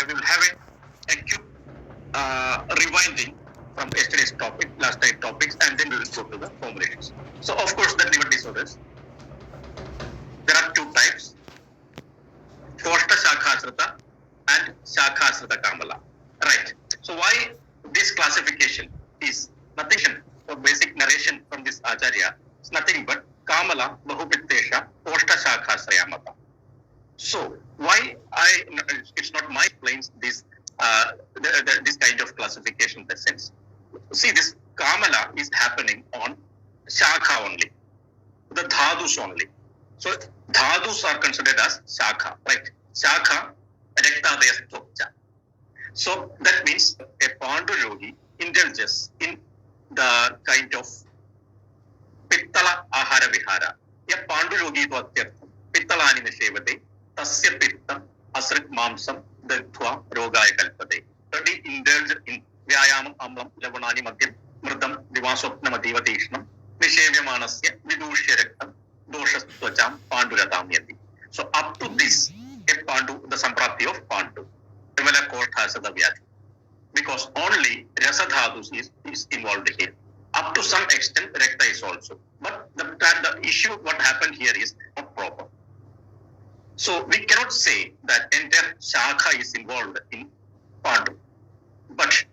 we will have a quick rewinding from yesterday's topic, last night's topics, and then we will go to the formulations. So, of course, the liver disorders. There are two types: Koshta Shakhasrita and Shakhasrita Kamala. Right. So, why this classification is nothing or basic narration from this Acharya? It's nothing but Kamala Bahupittesha Koshta Shakhasrayamata. So, why it's not my planes this this kind of classification in the sense. See, this Kamala is happening on Shakha only, the Dhadus only. So, Dhadus are considered as Shakha, right? Shakha, Rektadaya Stokcha. So, that means a Pandu yogi indulges in the kind of Pittala Ahara Vihara. A Pandu yogi to Atyartham, Pittalani Nishevate, Tasya Pittam, Asrik Mamsam, Dagthwa, Rogaya Kalpade. But he indulged in Vyayamam, Amlam, Lavanani Madhyam, Murdam, Divasopnama Devatishnam, Vishevyamanasya, Vidushya Rektam, Doshas Twacham, Panduratamyati. So up to this, a Pandu, the Samprapti of Pandu, Devala Court has the Vyati. Because only Rasadhadus is involved here. Up to some extent, Rekta is also. But the issue, what happened here is not proper. So we cannot say that entire Shakha is involved in Pandu. But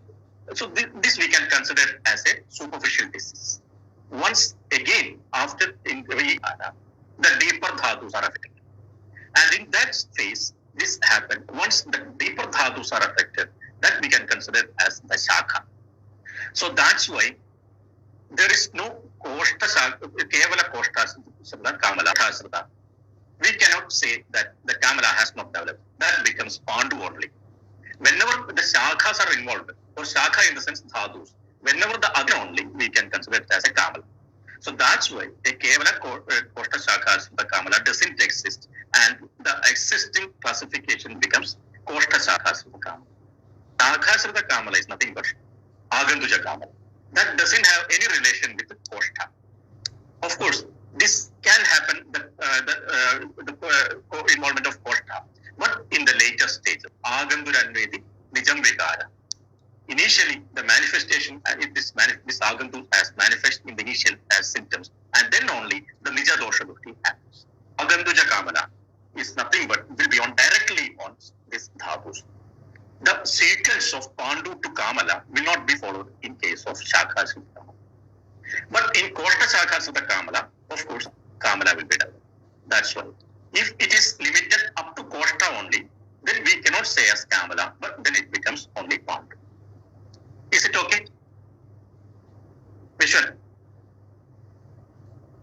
so this we can consider as a superficial disease. Once again, after in Vihara, the deeper dhadus are affected. And in that phase, this happened. Once the deeper dhadus are affected, that we can consider as the Shakha. So that's why there is no Koshta Shakha, Kevala Koshta Kamala Shasrata. We cannot say that the Kamala has not developed. That becomes Pandu only. Whenever the Shakhas are involved, or Shakha in the sense Dhadus, whenever the other only, we can consider it as a Kamala. So that's why a Kevala Koshta Shakhas, the Kamala doesn't exist, and the existing classification becomes Koshta Shakhas of the Kamala. Shakhas of the Kamala is nothing but Aganduja Kamala. That doesn't have any relation with the Koshta. Of course, this can happen, the involvement of Koshta, but in the later stage, Aganduranvedi Nijam Vigara. Initially, the manifestation, this Agandu as manifest in the initial as symptoms, and then only the Nija Dosha Bhakti happens. Aganduja Kamala is nothing but will be on directly on this Dhadus. The sequence of Pandu to Kamala will not be followed in case of Shakha Siddha. But in Koshta Shakha Siddha Kamala, of course, Kamala will be done. That's why. If it is limited up to Koshta only, then we cannot say as Kamala, but then it becomes only Pandu. Is it okay? Vishwan?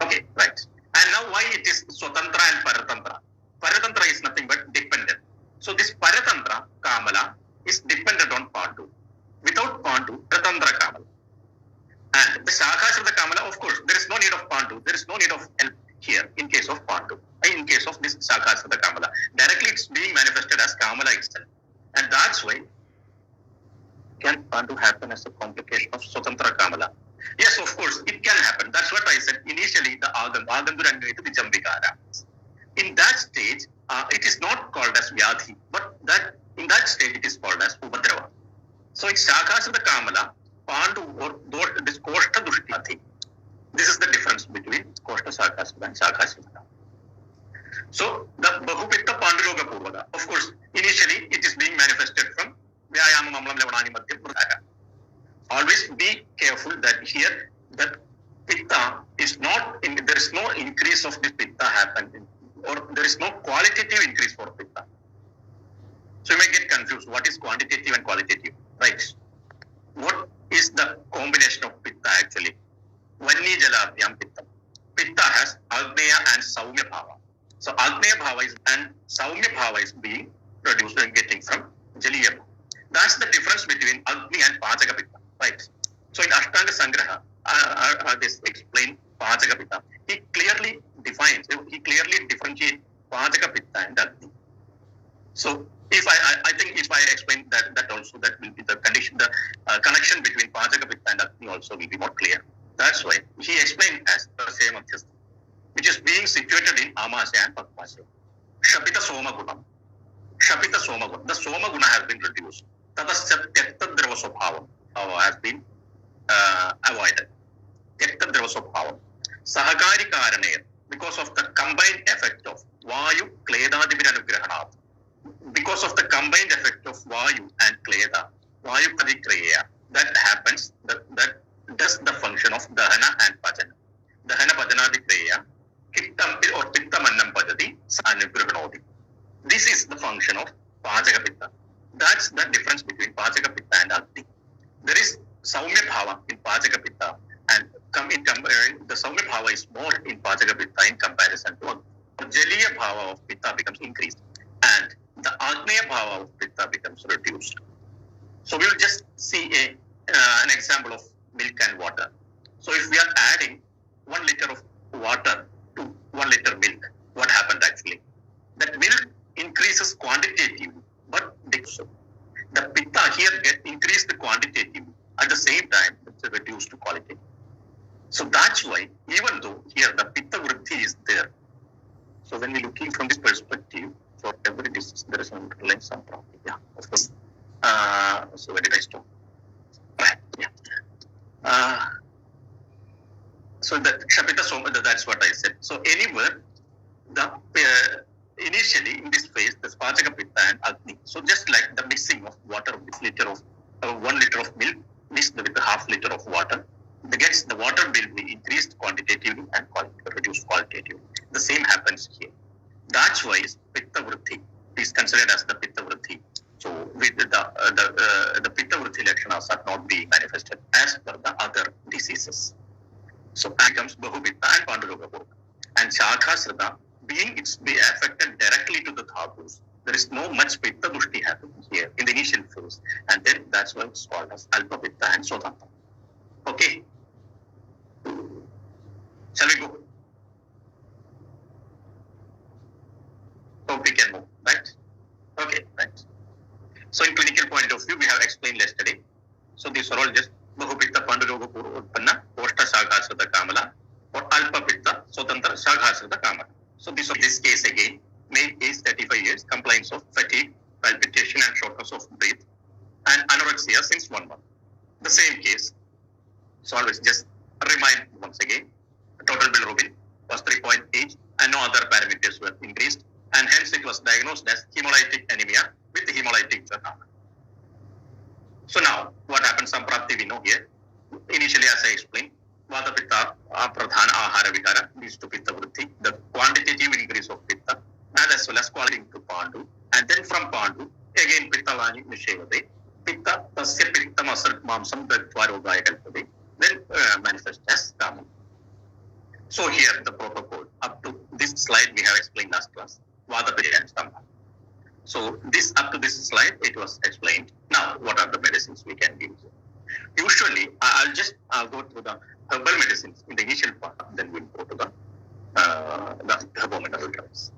Okay, right. And now why it is Swatantra and Paratantra? Paratantra is nothing but dependent. So this Paratantra, Kamala, is dependent on Pandu. Without Pandu, Paratantra Kamala. And the Shakhas of the Kamala, of course, there is no need of Pandu. There is no need of help here in case of Pandu. In case of this Shakhas of the Kamala. Directly it's being manifested as Kamala itself. And that's why can Pandu happen as a complication of Swatantra Kamala? Yes, of course, it can happen. That's what I said initially, the Aganduranvedi Vijambigara. In that stage, it is not called as Vyadhi, but that in that stage it is called as Upadrava. So it's Shakhas of the Kamala, Pandu or this Koshta Dushti. This is the difference between Koshta Shakhas and Shakhas. So the Bahupitta Panduroga Purvada, of course, initially it is being manifested from Vyayama Mamlam Lavanani Madhyam Purvada. Always be careful that here that Pitta is not, there is no increase of the Pitta happening, or there is no qualitative increase for Pitta. So you may get confused. What is quantitative and qualitative? Right. What is the combination of Pitta actually? Vanni Jaladhyam Pitta. Pitta has Agneya and Saumya Bhava. So Agneya Bhava is and Saumya Bhava is being produced and getting from Jaliya Bhava. That's the difference between Agni and Pachaka Pitta. Right. So in Ashtanga Sangraha, this explain Pachaka Pitta. He clearly defines, he clearly differentiates Pachaka Pitta and Agni. So if I think if I explain that also, that will be the condition, the connection between Pachaka Pitta and Agni also will be more clear. That's why he explained as the same Adhyastha, which is being situated in Amasya and Padmasya. Shapita Soma Gunam. Shapita Soma Guna. The Soma Guna has been reduced. Tatasya Tyaktadrava Swabhavam has been avoided. Tyaktadrava Swabhavam. Sahakari Karanaya, because of the combined effect of Vayu, Kleda, Dividanugrahanat. Because of the combined effect of Vayu and Kleda, Vayu Padikriya, that happens, that does the function of Dahana and Pachana. Dahana Pajanadi Kriya, Kittam or Pittamannam Padati, Sanugrahanodi. This is the function of Pachaka Pitta. That's the difference between Pachaka Pitta and Agni. There is Saumya Bhava in Pachaka Pitta, and the Saumya Bhava is more in Pachaka Pitta in comparison to Agni. Jaliya Bhava of Pitta becomes increased, and the Agneya Bhava of Pitta becomes reduced. So we will just see an example of milk and water. So if we are adding 1 liter of water to 1 liter milk, what happened actually? That milk increases quantitatively, but the pitta here get increased quantitatively. At the same time, it's reduced quality. So that's why, even though here the pitta vriddhi is there, so when we're looking from this perspective, for every disease there is an underlying samprati. Yeah, of course. So where did I stop? Right. Yeah. So the Kshapita Soma, that's what I said. So anywhere, the initially in this phase, the Pachaka Pitta and Agni. So just like the mixing of water with 1 liter of milk mixed with a half liter of water, the water will be increased quantitatively and reduced qualitatively. The same happens here. That's why Pitta Vriddhi is considered as the Pitta Vriddhi. So with the Pitta Vriddhi lakshanas are not being manifested as per the other diseases. So that becomes Bahupitta and Panduroga Purva. And Shakha Sraddha, being affected directly to the dhatus, there is no much Pitta Dushti happening here in the initial phase. And then that's why it's called as Alpa Pitta and Sodanta. Okay. Shall we go? Hope we can move, right? Okay, right. So in clinical point of view, we have explained yesterday. So these are all just Bahupitta Panduroga Purva Utpanna, Koshta Shakha Sraddha Kamala, or Alpa Pitta, Sotantra Shakha Sraddha Kamala. So this case again, male age 35 years, complaints of fatigue, palpitation and shortness of breath, and anorexia since 1 month. The same case. So always just remind once again, total bilirubin was 3.8 and no other parameters were increased, and hence it was diagnosed as hemolytic anemia with hemolytic phenomena. So now, what happens? Samprapti we know here. Initially, as I explained, Vata Pitta, Pradhana Ahara Vihara leads to Pitta Vriddhi, the quantitative increase of Pitta, and as well as quality to Pandu. And then from Pandu, again Pitta Vani Nishevade, Pitta Tasya Pitta Masar Mamsam Dattva Rogaya Kalpade, then manifest as Kama. So here the protocol, up to this slide we have explained last class, Vata Pitta and Stambha. So this up to this slide it was explained. Now what are the medicines we can use? Usually I'll just go through the herbal medicines in the initial part, then we'll go to the herbal drugs.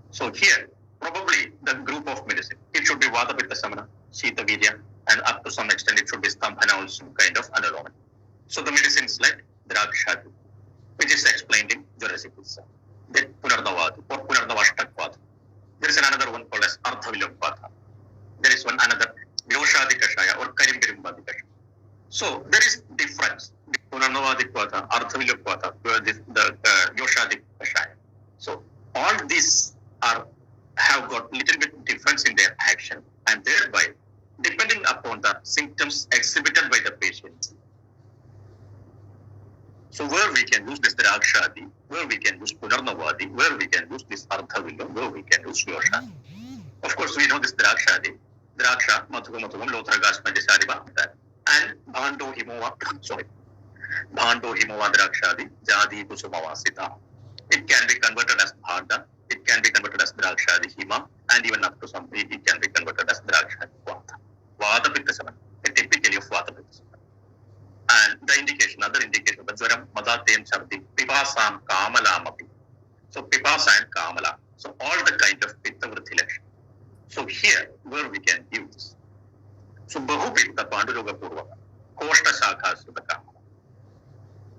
So here probably the group of medicine, it should be Vata Pitta Samana, Shita Virya, and up to some extent it should be Stambhana also kind of analoman. So the medicines like Drakshadu, which is explained in Jurasipitsa. Then Punarnavadi or Punarnavashtakvada. There is another one called as Ardhavilampatha. There is one another Vyoshadi Kashaya or Karimbirumbadi Kashaya. So there is difference. Punarnavadi Kvata, Ardhavilampatha, the Vyoshadi Kashaya. So all these have got little bit difference in their action, and thereby, depending upon the symptoms exhibited by the patient. So where we can use this Drakshadi, where we can use Punarnavadi, where we can use this Ardhavilam, where we can use Vyosha. Of course, we know this Drakshadi, Draksha, Madhugam, Lothragas, Majasariba, and Bhando Himova, Bhando Himova Drakshadi, Jadi Kusumavasita. It can be converted as Bhanda, it can be converted as Drakshadi Hima, and even up to some it can be converted as Drakshadi Vata. Vata Pitta Samana, typically of Vata Pitta Samana. And the indication, other indication, Vajram, Madatem Sardi, Pipasam, Kamalamapi. So Pipasa and Kamala. So all the kind of Pitta Vriddhi lakshan. So here, where we can use. So Bahupitta Panduroga Purva, Koshta Shakha Sraddha Kamala.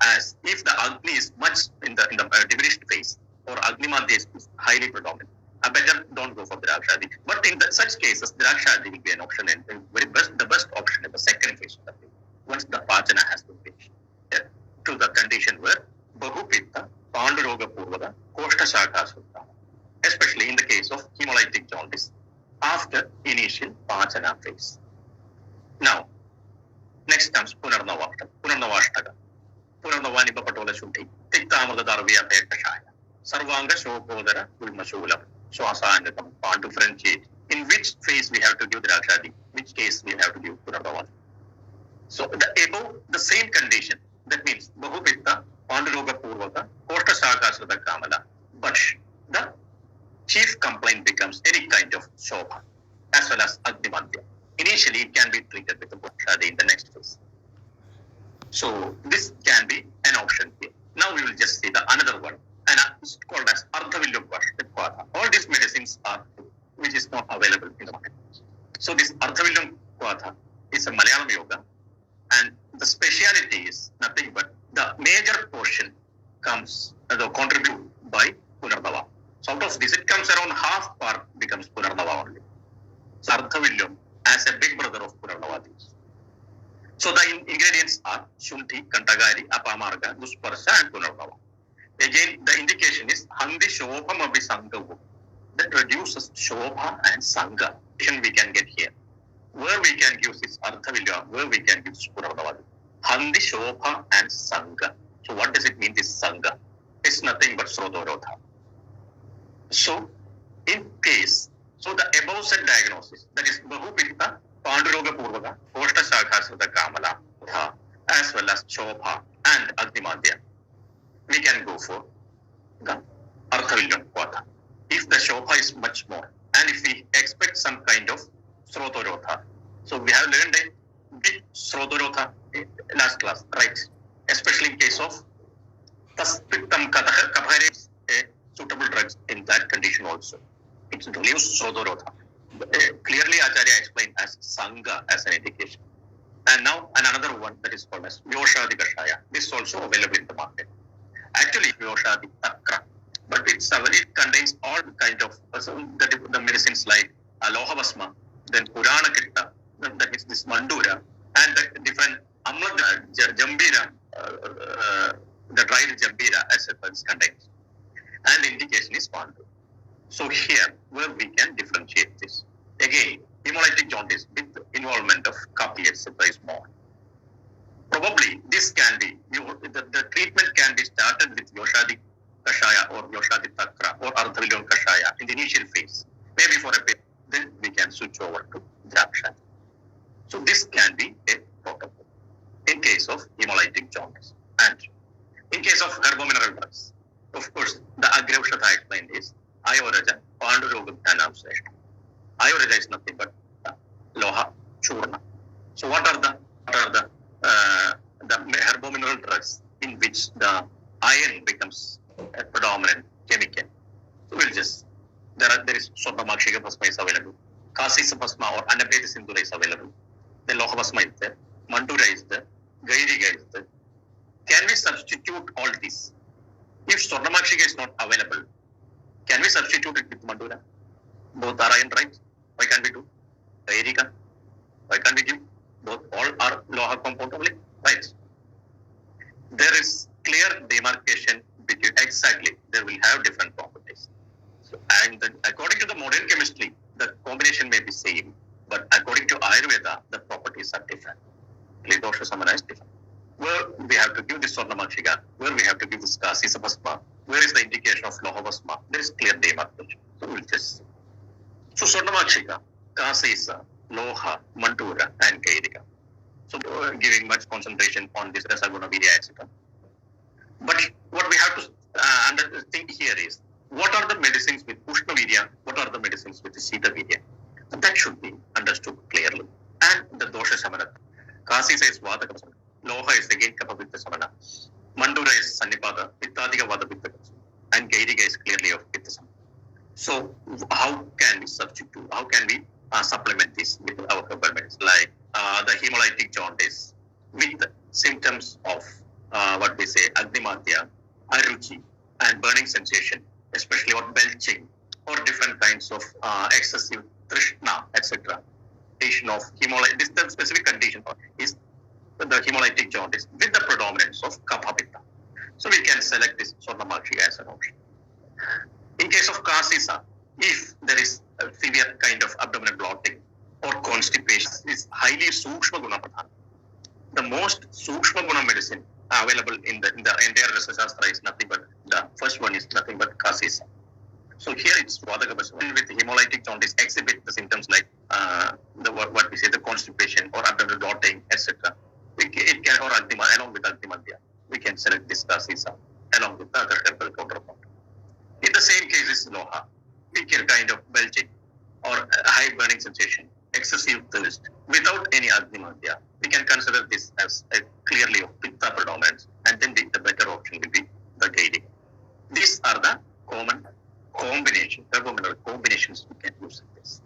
As if the Agni is much in the diminished phase, or Agni Madhya is highly predominant, better don't go for Drakshadi. But in such cases, Drakshadi will be an option, and the best option in the second phase of the thing, once the Pachana has been reached, to the condition where Bahupitta, Panduroga Purvada, Koshta Shaka Sutta, especially in the case of hemolytic jaundice, after initial Pachana phase. Now, next comes Punarnavashtaka. Punarnavani Patola Shuddhi, Tiktamada Darvya Pekashaya, Sarvanga Shokodara, Ulmashulam, Swasanatam, Pan differentiate. In which phase we have to give Drakshadi, which case we have to give Punarnavani. So above the same condition, that means Bahupitta, Panduroga Purvaka, Koshta Shakasrata Kamala, but the chief complaint becomes any kind of Shobha as well as Agnimadhya. Initially, it can be treated with the Drakshadi in the next phase. So this can be an option here. Now we will just see the another one, and it's called as Ardhavilyam. All these medicines are which is not available in the market. So this Ardhavilyam Kvata is a Malayalam yoga, and the speciality is nothing but the major portion comes contributed by Punarnava. So out of this, it comes around half part becomes Punarnava only. So Ardhavilyam as a big brother of Punarnava. So the ingredients are Shunti, Kantagari, Apamarga, Dusparsha and Punarnava. Again, the indication is Handi Shobham Abhisanga, that reduces Shobha and Sangha. We can get here. Where we can use this Ardhavilya, where we can use Punarnava. Handi Shobha and Sangha. So what does it mean, this Sangha? It's nothing but Srodorotha. So in case, so the above said diagnosis, that is Bahupitta, Panduroga Purvaka, Koshta Shakasrata Kamala, as well as Shobha and Agnimadhya, we can go for the Ardhavilyam Kvata. If the Shobha is much more, and if we expect some kind of Srodorotha, so we have learned a big Srodorotha in last class, right? Especially in case of Taspittam Kapahari, a suitable drugs in that condition also. It relieves Srodorotha. Clearly, Acharya explained as Sangha as an indication. And now another one that is called as Vyoshadi Kashaya. This is also available in the market. Actually, Vyoshadi Takra, but it contains all kind of the medicines like Alohavasma, then Purana Kritta, that means this Mandura, and the different Amla Jambira, the dried Jambira, etc. is contained. And the indication is Pandu. So here, where we can differentiate this. Again, hemolytic jaundice with involvement of Kapi, etc. is more. Probably this can be, the treatment can be started with Vyoshadi Kashaya or Vyoshadi Takra or Ardhavilyam Kashaya in the initial phase. Maybe for a bit, then we can switch over to Drakshadi. So this can be a protocol in case of hemolytic jaundice. And in case of herbomineral drugs, of course, the Agraushadha I explained is Ayoraja, Pandurogam Dhanam Sreshta. Ayoraja is nothing but Loha Churna. So what are the herbomineral drugs in which the iron becomes a predominant chemical? So we'll just, there is Swarnamakshika Bhasma is available, Kasisa Bhasma or Anapeti Sindhura is available, then Loha Bhasma is there, Mandura is there, Gairiga is there. Can we substitute all this? If Swarnamakshika is not available, can we substitute it with Mandura? Both are iron, right? Why can't we do? Gairiga, why can't we give? Both all are Loha compound only, right? There is clear demarcation between, exactly, they will have different properties. So, and according to the modern chemistry, the combination may be same, but according to Ayurveda, the properties are different. Dosha Samana is different. Where we have to give this Swarnamakshika, where we have to give this Kasisa Bhasma, where is the indication of Loha Bhasma? There is clear demarcation. So we'll just see. So Swarnamakshika, Kasisa, Loha, Mandura, and Gairiga. So giving much concentration on this Rasaguna Virya, etc. But what we have to think here is, what are the medicines with Ushna Virya, what are the medicines with Sita Virya? That should be understood clearly. And the Dosha Samana. Kasisa is Vata Samana. Loha is again Kapapitta Samana. Mandura is Sannipada, Pittadika Vata Pitta, and Gairiga is clearly of Pitta Samana. So how can we substitute, how can we supplement this with our herbal medicine, like the hemolytic jaundice with symptoms of what we say Agnimadhya, Aruchi, and burning sensation, especially or belching or different condition of hemolytic, this the specific condition is the hemolytic jaundice with the predominance of kapha pitta. So we can select this Swarnamakshi as an option. In case of Kasisa, if there is a severe kind of abdominal bloating or constipation, is highly Sukshma Guna Pradhan. The most Sukshma Guna medicine available in the entire Rasashastra is nothing but, the first one is nothing but Kasisa. So here it's Vadagabasva with hemolytic jaundice exhibit the symptoms like what we say, the constipation or abdominal bloating, etc. It can, or Altima, along with Altimadhya, we can select this Kasisa along with the other herbal counterpart. In the same case is Loha, we can kind of belching or high burning sensation, excessive thirst without any Agnimadhya. We can consider this as a clearly of Pitta predominance, and then the better option will be the Gaidi. These are the common combinations, herbal combinations we can use in this.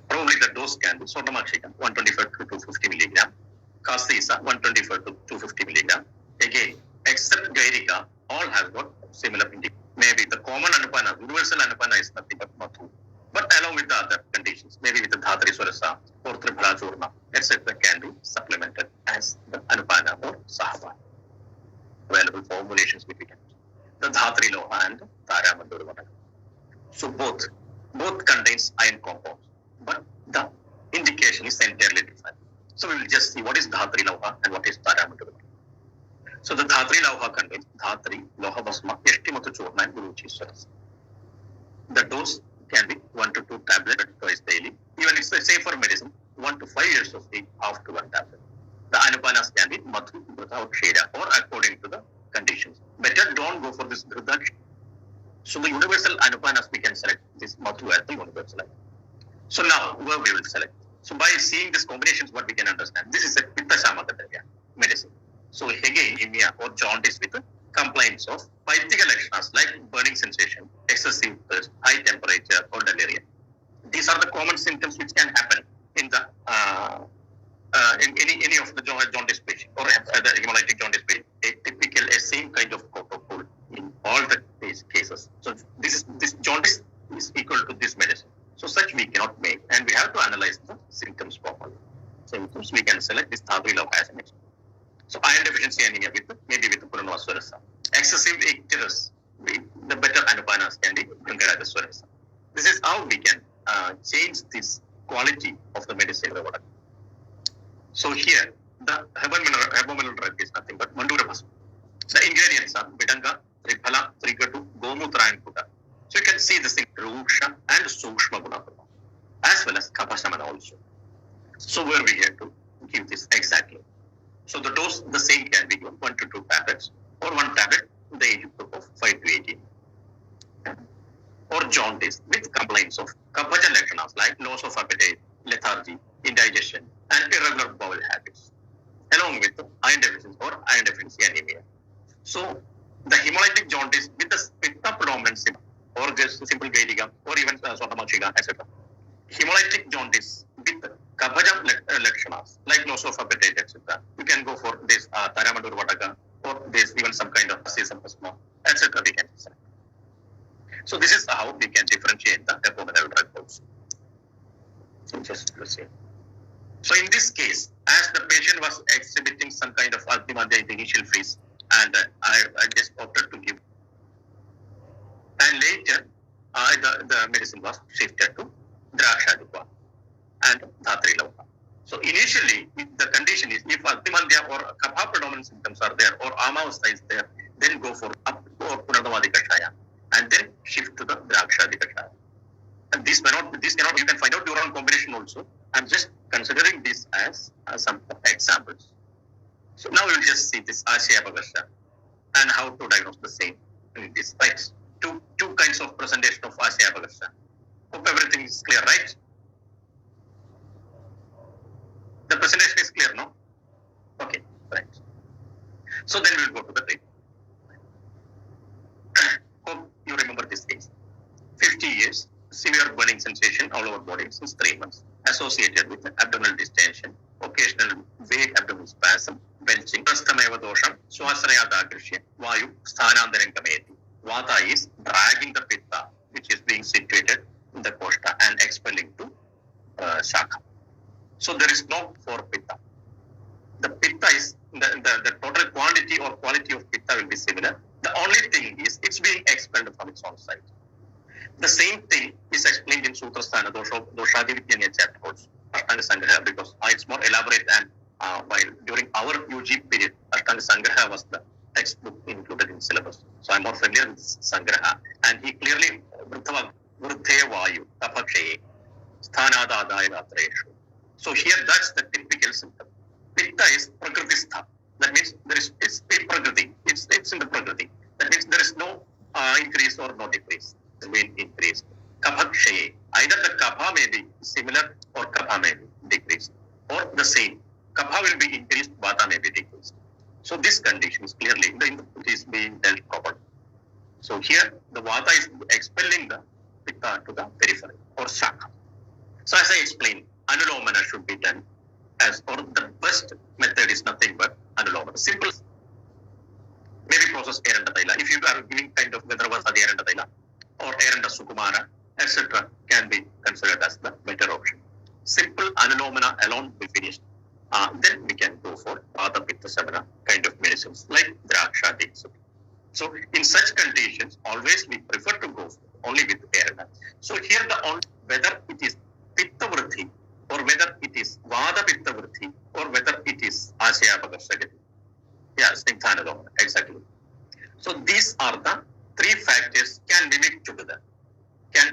Probably the dose can be Swarnamakshika 125 to 250 milligram, Kasisa 125 to 250 milligram. Again, except Gairika, all have got similar indication. Maybe the common Anupana, universal Anupana is nothing but Mathu. But along with the other conditions, maybe with the Dhatri Swarasa or Triphala Churna, etc., can be supplemented as the Anupana or Sahava. Available formulations we can. The Dhatri Loha and Tara Mandurvana. So both contains iron compounds, but the indication is entirely different. So we will just see what is Dhatri Loha and what is Tara Mandurvana. So the Dhatri Loha contains Dhatri, Loha Basma, Yashtimatu Churna and Guruchi Swarasa. The dose can be 1 to 2 tablets twice daily. Even it's a safer medicine, 1 to 5 years of age after 1 tablet. The Anupanas can be Madhu, Dhrudha or Kshera or according to the conditions. Better don't go for this Dhrudha. So the universal Anupanas we can select this Madhu as the universal. So now where we will select. So by seeing these combinations, what we can understand, this is a Pitta Shamakataya medicine. So again, anemia or jaundice with complaints of Paitika Lakshanas like burning sensation, excessive thirst, high temperature or delirium. These are the common symptoms which can happen in the in any of the jaundice patient or the hemolytic jaundice patient. A typical same kind of protocol in all the cases. So this jaundice is equal to this medicine. So such we cannot make, and we have to analyze the symptoms properly. Symptoms we can select this Dhatri Loha as an example. So iron deficiency anemia with maybe with Purnava Swarasa. Excessive icterus, the better Anupanas can be Bringarada Swarasa. This is how we can change this quality of the medicine. So here, the herbal mineral drug is nothing but Mandura Bhasma. The ingredients are Vidanga, Triphala, Trigatu, Gomutra and Kuta. So you can see this thing, Ruksha and Sukshma Gunapura, as well as Kapashamana also. So where we have to give this exactly. So the dose, the same can be given 1 to 2 tablets or 1 tablet in the age group of 5 to 18. Or jaundice with complaints of Kapaja Lakshanas like loss of appetite, lethargy, indigestion, and irregular bowel habits, along with iron deficiency or iron deficiency anemia. So the hemolytic jaundice with the Pitta predominance or just simple Gaidika or even Swarnamakshika, etc. Hemolytic jaundice with Kapaja Lakshanas like loss of appetite, etc. You can go for this Taramandur Vataka or this even some kind of Sesam Pasma, etc. We can select. So this is how we can differentiate the abdominal drug also. So just proceed. So in this case, as the patient was exhibiting some kind of Altimadhya in the initial phase, and I just opted to give. And later, the medicine was shifted to Drakshadikwa and Dhatri Loha. So initially, the condition is if Altimadhya or Kapha predominant symptoms are there or Amavastha is there, then go for up or Punarnavadi Kashaya and then shift to the Drakshadi Kashaya. And this cannot, you can find out your own combination also. I'm just considering this as some examples. So now we'll just see this Ashaya Bhagasha and how to diagnose the same in this, right? Two kinds of presentation of Ashaya Bhagasha. Hope everything is clear, right? The presentation is clear, no? Okay, right. So then we'll go to the treatment. Hope you remember this case. 50 years, severe burning sensation all over body since 3 months, associated with abdominal distension, occasional vague abdominal spasm, belching, prasthameva dosham, swasrayadakrishya, vayu, sthanandaram kameti. Vata is dragging the pitta, which is being situated in the koshta and expelling to shaka. So there is no for pitta. The pitta is the total quantity or quality of pitta will be similar. The only thing is it's being expelled from its own side. The same thing is explained in Sutrasthana Doshadivijnana chapter also, Ashtanga Sangraha, because it's more elaborate, and while during our UG period, Ashtanga Sangraha was the textbook included in syllabus. So I'm more familiar with Sangraha, and he clearly Vruddhe Vayu Tapakshaye Sthanadadaya Ratreshu. So here that's the typical symptom. Pitta is Prakritistha. That means there is it's Prakriti. It's in the Prakriti. That means there is no increase or no decrease. The main increase. Kaphakshaye. Either the kapha may be similar or kapha may be decreased. Or the same. Kapha will be increased, vata may be decreased. So this condition is clearly it is being dealt properly. So here the vata is expelling the pitta to the periphery or shaka. So as I explained, anulomana should be done as, or the best method is nothing but anulomana. Simple. Maybe process Eranda Taila. If you are giving kind of Vedravasa Eranda Taila or Eranda Sukumara, etc., can be considered as the better option. Simple anulomana alone will be finished. Then we can go for Vata Pitta Samana kind of medicines like Draksha Diksa. So in such conditions, always we prefer to go only with Eranda. So here the only whether it is Pitta Vriddhi or whether it is Vada Pitta Vriddhi or whether it is Asyapakarshagati. Yeah, Snigdhanalomana, exactly. So these are the three factors can mimic together, can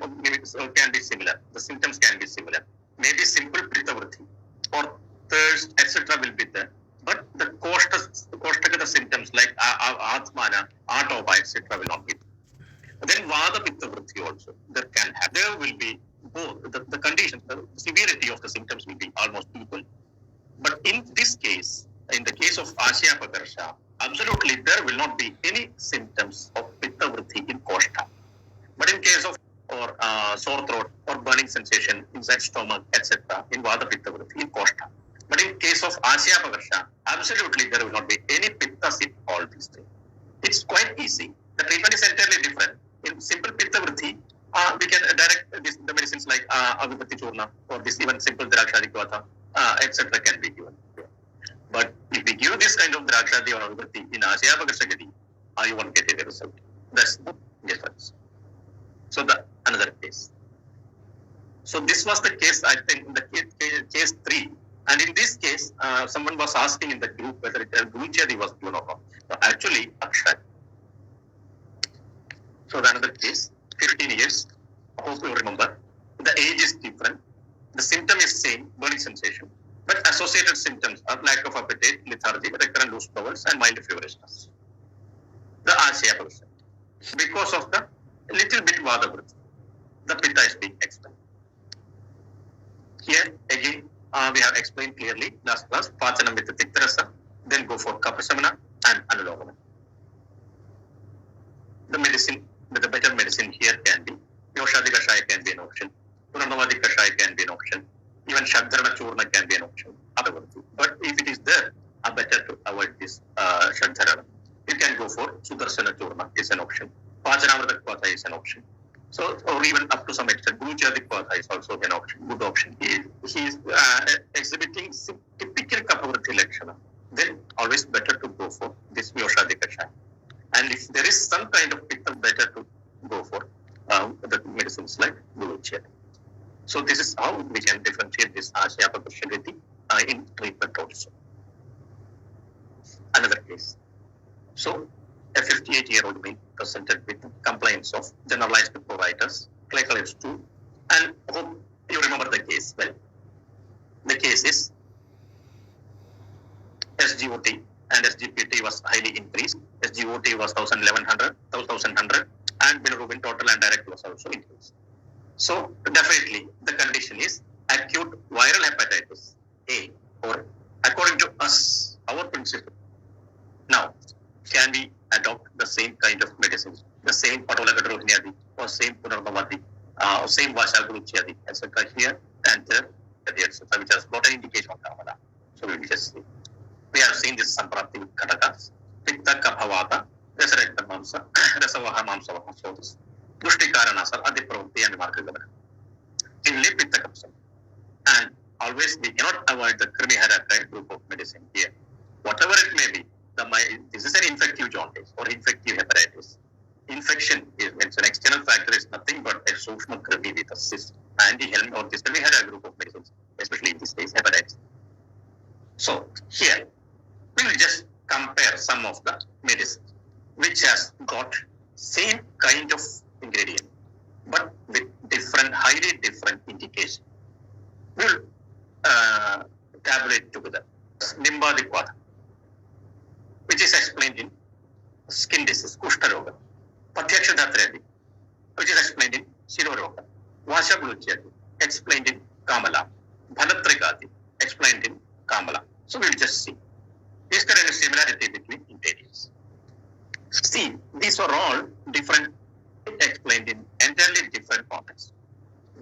be similar. The symptoms can be similar. Maybe simple Pitta Vriddhi or thirst, etc. will be there. But the Koshtaka symptoms like Atmana, Atopa, etc. will not be there. Then Vada Pitta Vriddhi also that can happen. There will be both the conditions, the severity of the symptoms will be almost equal. But in this case, in the case of Asyapakarsa, absolutely there will not be any symptoms of Pitta Vriddhi in Koshta. But in case of or sore throat or burning sensation inside stomach, etc., in Vada Pitta Vriddhi in Koshta. But in case of Asyapakarsa, absolutely there will not be any Pittas in all these things. It's quite easy. The treatment is entirely different. In simple Pitta Vriddhi, we can direct the medicines like Avipatti Churna or this even simple Drakshadi Vata, etc. can be given. But if we give this kind of Drakshadi or Avipatti in Asyapakarshagati, you won't get any result. That's the difference. So the another case. So this was the case, I think, in the case 3. And in this case, someone was asking in the group whether Guruchadi was given or not. So actually, Akshay. So the another case, 15 years. I hope you remember. The age is different. The symptom is same, burning sensation. But associated symptoms are lack of appetite, lethargy, recurrent loose bowels, and mild feverishness. The Asyapakarsa. Because of the little bit Vada Vriddhi, the Pitta is being expelled. Here again, we have explained clearly last class, Pachanam with the Tiktarasa, then go for Kapasamana and Anulomana. The medicine, the better medicine here can be Yoshadi Kashaya can be an option, Purnamadi Kashaya can be an option, even Shadharana Churna can be an option. But if it is there, better to avoid this Shadharana. You can go for Sudarsana Churna is an option. Pachanamrita Kvata is an option. So, or even up to some extent, Guruchadi Kvata is also an option, good option. He is exhibiting typical Kapavritti Lakshana. Then always better to go for this Yoshadi Kashaya. And if there is some kind of pitta, better to go for the medicines like Guruchadi. So this is how we can differentiate this Asyapakarshagati in treatment also. Another case. So a 58-year-old male presented with complaints of generalized pruritus, Claycliffs 2, and hope you remember the case well. The case is SGOT and SGPT was highly increased. SGOT was 1100, and bilirubin total and direct was also increased. So definitely the condition is acute viral hepatitis A, or according to us, our principle. Now, can we adopt the same kind of medicines, the same Patolagadrohinyadi or same Punarmavati, same Vashaguruchadi, etc. here and there, etc., which has got an indication of Kamala. So we will just see. We have seen this Samprati with Katakas, Pitta Kaphavata, Resurrecta Mamsa, Resavaha Mamsa, so this. Dushtikarana, Adipravati and Markagana. In Pitta Kapsam. And always we cannot avoid the Crimihara group of medicine here. Whatever it may be, this is an infective jaundice or infective hepatitis. Infection is means an external factor is nothing but a Sukshma Krimi with a cyst. Anti-helm or this Crimihara group of medicines, especially in this case, hepatitis. So here we will just compare some of the medicines which has got same kind of ingredient but with different, highly different indication. We will tabulate together. Nimbadikvata, which is explained in skin disease, Kushtaroga. Pathyakshadathredi, which is explained in Shiroroga. Vashabuluchati, explained in Kamala. Bhalatrikati, explained in Kamala. So we will just see. Is there any similarity between ingredients? See, these are all different, explained in entirely different contexts.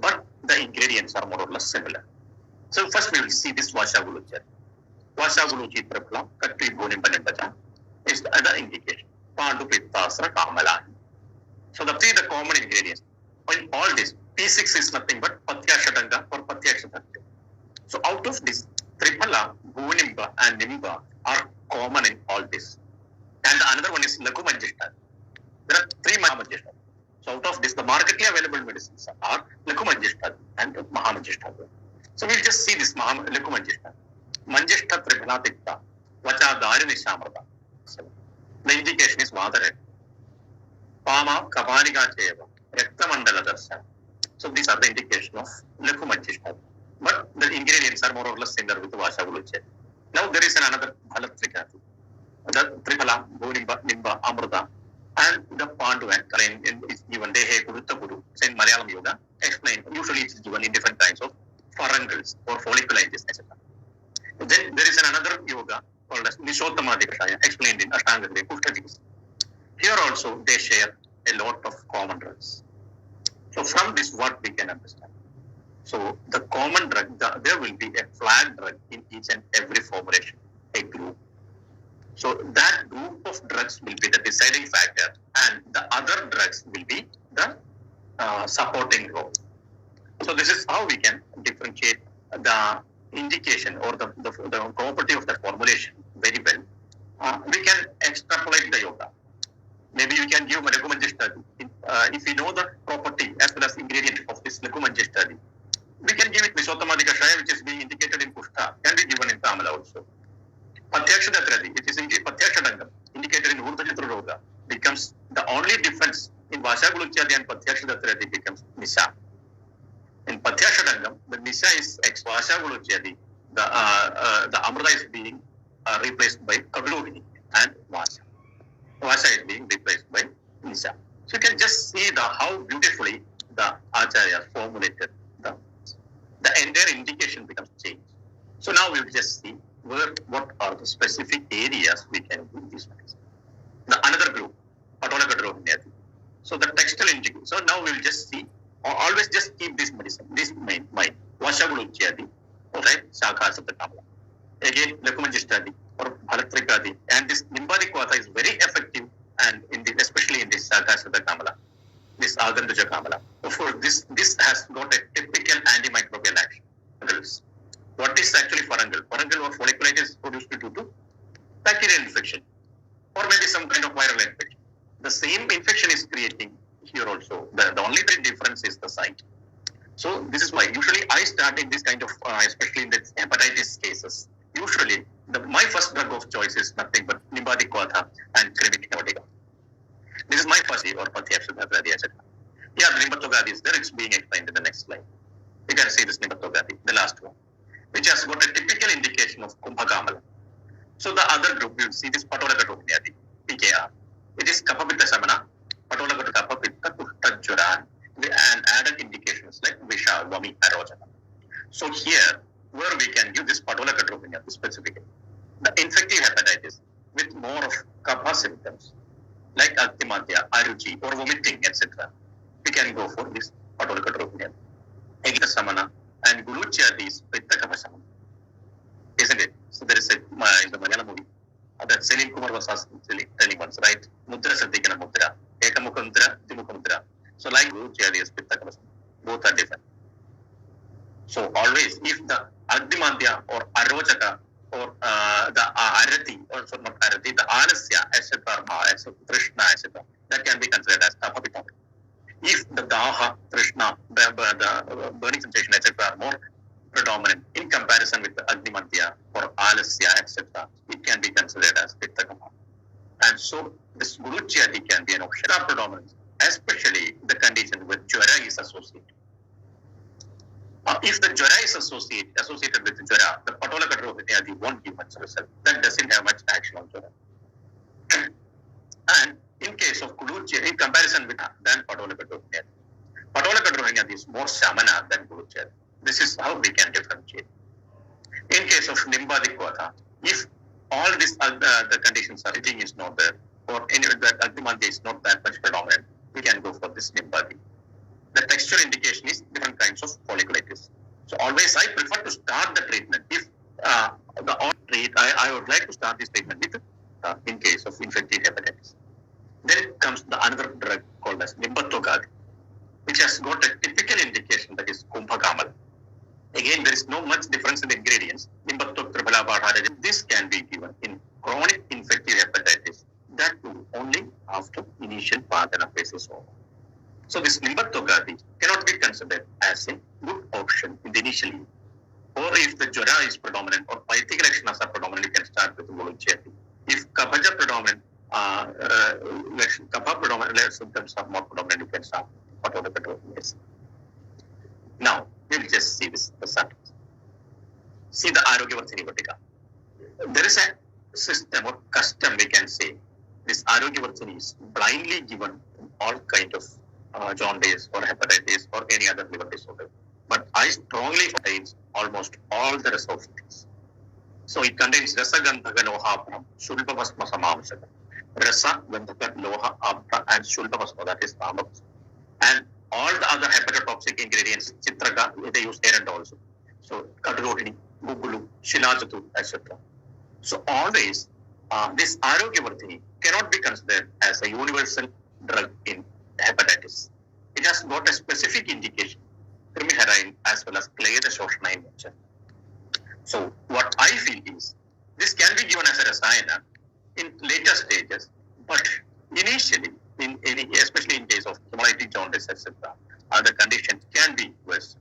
But the ingredients are more or less similar. So first we will see this Vashabuluchati. Vashabuluchi Tripla, Katri Bonimbanimbaja is the other indication. Pandu Pittasra Kamala. So the three the common ingredients. In all this, P6 is nothing but Pathyakshatanga or Pathyakshatanga. So out of this, Tripala, Bhunimba and Nimba are common in all this. And the another one is Lakumanjishta. There are three Mahamanjishta. So out of this, the markedly available medicines are Lakumanjishta and Mahamanjishta. So we'll just see this Lakumanjishta. Manjishta Tripala Tikta, Vacha Dharinishtamrata. The indication is Vadaret. Pama Kabaniga Cheva, Rektamandala Darsha. So these are the indication of Lakumanjishta. But the ingredients are more or less similar with Vashabuluche. Now there is another Bhalatrikati. The Tripala, Bhunimba, Nimba, Amrita, and the Pandu and Karen is given Dehe Kurutta Guru, in Malayalam Yoga, explained. Usually it is given in different kinds of pharyngals or folliculitis, etc. Then there is another yoga called as Nishottamadikashaya, explained in Ashtanga Kushtajis. Here also they share a lot of common drugs. So from this, what we can understand. So the common drug, there will be a flag drug in each and every formulation, a group. So that group of drugs will be the deciding factor, and the other drugs will be the supporting role. So this is how we can differentiate the indication or the property of the formulation very well. We can extrapolate the yoga. Maybe you can give Lakumanjishta. If we know the property as well as ingredient of this Lakumanjishta, we can give it Nishottamadikashaya, which is being indicated in Kushta, can be given in Tamala also. Pathyakshadathredi, it is Pathyakshatanga, indicated in Urdhajitra Roga, becomes the only difference in Vashabuluchadi and Pathyakshadathredi becomes Nisha. In Pathyakshatangam, the Nisha is ex Vashabuluchadi, the Amrita is being replaced by Kavilovini and Vasha. Vasha is being replaced by Nisha. So you can just see how beautifully the Acharya formulated the entire indication becomes changed. So now we will just see what are the specific areas we can do this medicine. The another group, Patolakadrohinyati. So the textile indication. So now we will just see, or always just keep this medicine, this mind, Vashabuluchadi, alright, Shakha Sattakamala. Again, Lakumanjishtadi or Bhalatrikadi. And this Nimbadikvata is very effective, and especially in this Shakha Sattakamala, this Agandaja Kamala. Of course, this has got a typical antimicrobial action. What is actually pharyngal? Pharyngal or folliculitis is produced due to bacterial infection or maybe some kind of viral infection. The same infection is creating here also. The only difference is the site. So this is why usually I start in this kind of, especially in the hepatitis cases. Usually my first drug of choice is nothing but Nimbadikvata and Cremitinavadiga. This is my first or Pathyakshadathredi, etc. Yeah, the Nimbatogadi is there. It's being explained in the next slide. You can see this Nimbatogadi, the last one, which has got a typical indication of Kumbhakamala. So the other group, you will see this Patolakadrohinyati, PKR. It is Kapapita Samana, Patolakadapapita Kushtajura, and added indications like Visha, Vami, Arojana. So here, where we can give this Patolakadrohinyati specifically, the infective hepatitis with more of Kapha symptoms, like Aktimatya, Aruchi, or vomiting, etc. We can go for this Patolakadrohinyati. Egita Samana and Guluchadi is Pitta Kapha Samana. Isn't it? So there is in the Malayalam movie that Selim Kumar was telling once, right? Mudra Satikana Mudra, Ekamukha Mudra, Dimukha Mudra. So like Guluchadi is Pitta Kapha Samana. Both are different. So always, if the Aditya or Arojaka or the Arati, or so not Arati, the Alasya, etc., Krishna, etc., that can be considered as Kapha. If the Daha, Krishna, the burning sensation, etc., are more predominant in comparison with the Agnimadhya or Alasya, etc., it can be considered as Pitta Kapha. And so this Guruchyati can be an option of predominance, especially the condition where Jwara is associated. If the Jwara is associated with the Jwara, the Patola Kadrohini won't give much result. That doesn't have much action on Jwara. And in case of Guruchyati, in comparison with than Patola Kadrohini, Patola Kadrohini is more Samana than Guruchyati. This is how we can differentiate. In case of Nimbadikwata, if all these the conditions are, everything is not there, or any that Agnimadhya is not that much predominant, we can go for this Nimbadi. The textual indication is different kinds of folliculitis. So always I prefer to start the treatment. If the on treat, I would like to start this treatment with in case of infective hepatitis. Then comes the another drug called as Nimbatogadi, which has got a typical indication, that is Kumbhakamal. Again, there is no much difference in the ingredients. This can be given in chronic infective hepatitis, that too only after initial Padana phase is over. So this Nimbatogadi cannot be considered as a good option in the initially. Or if the Jwara is predominant or Paithika Lakshanas are predominant, you can start with Guruchyati. If Kapha predominant, Kapha predominant symptoms are more predominant, you can start whatever the control is. Now, we'll just see this, the subject. See the Arogyavarthini Vatika. There is a system or custom, we can say. This Arogyavarthini is blindly given all kind of jaundice or hepatitis or any other liver disorder. But I strongly contains almost all the rest of things. So it contains Rasa Gandhaka Loha Abhram, Shulpa Vasma Samamsaka. Rasa Gandhaka Loha Abhra and Shulpa Vasma, that is Tamaks. And all the other hepatotoxic ingredients, Chitraka, they use errand also. So Kadrohini, Gugulu, Shilajatu, etc. So always this Arogyavarthini cannot be considered as a universal drug in hepatitis. It has got a specific indication, Crimiherin as well as Clayda Shoshana in nature. So what I feel is, this can be given as a rasayana in later stages, but initially, especially in case of hemolytic jaundice, etc., other conditions can be worse.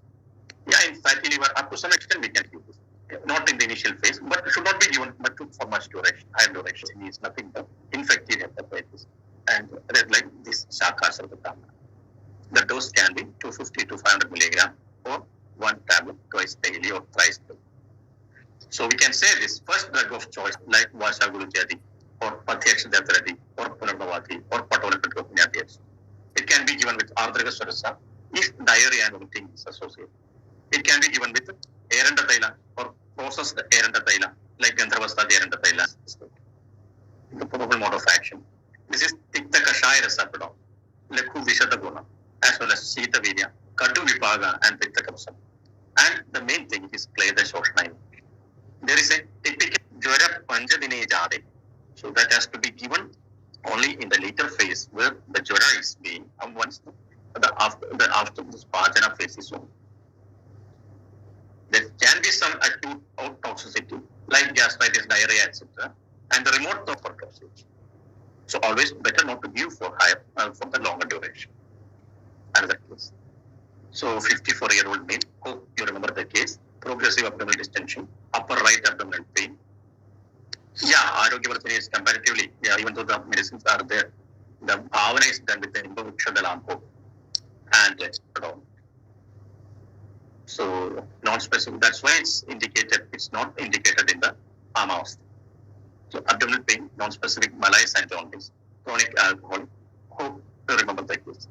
Yeah, in fatty liver, up to some extent we can use this. Not in the initial phase, but it should not be given but for much duration. Higher duration is nothing but infective hepatitis. And like this Shaka Sarvatama. The dose can be 250 to 500 milligram or one tablet twice daily or thrice daily. So we can say this first drug of choice, like Vasha Guruchyati or Pathyakshadya therapy or Punarnavati or Patolakadropinatiates. It can be given with Ardraga Sarasa if diarrhea and vomiting is associated. It can be given with Eranda Thaila or processed Eranda Thaila, like Gandharvasta Eranda Thaila. The probable mode of action. This is Tikta Kashaya Rasapadam, Lekhu Vishadaguna, as well as Sita Virya, Kadu Vipaga, and Pitta Kapsam. And the main thing is Clayda Shoshana. There is a typical Jwara Panjadine Jade. So that has to be given only in the later phase where the Jwara is being, once after this Pajana phase is over. There can be some acute toxicity like gastritis, diarrhea, etc., and the remote toxicity. So always better not to give for higher for the longer duration. Another case. So 54-year-old male, hope you remember the case, progressive abdominal distension, upper right abdominal pain. Yeah, Arogyavarthini is comparatively, even though the medicines are there, the bhavana is done with the Nimbavukshadalampo and so non-specific, that's why it's not indicated in the Amavastha. So abdominal pain, non-specific malaise and jaundice, chronic alcohol. Hope to remember the case.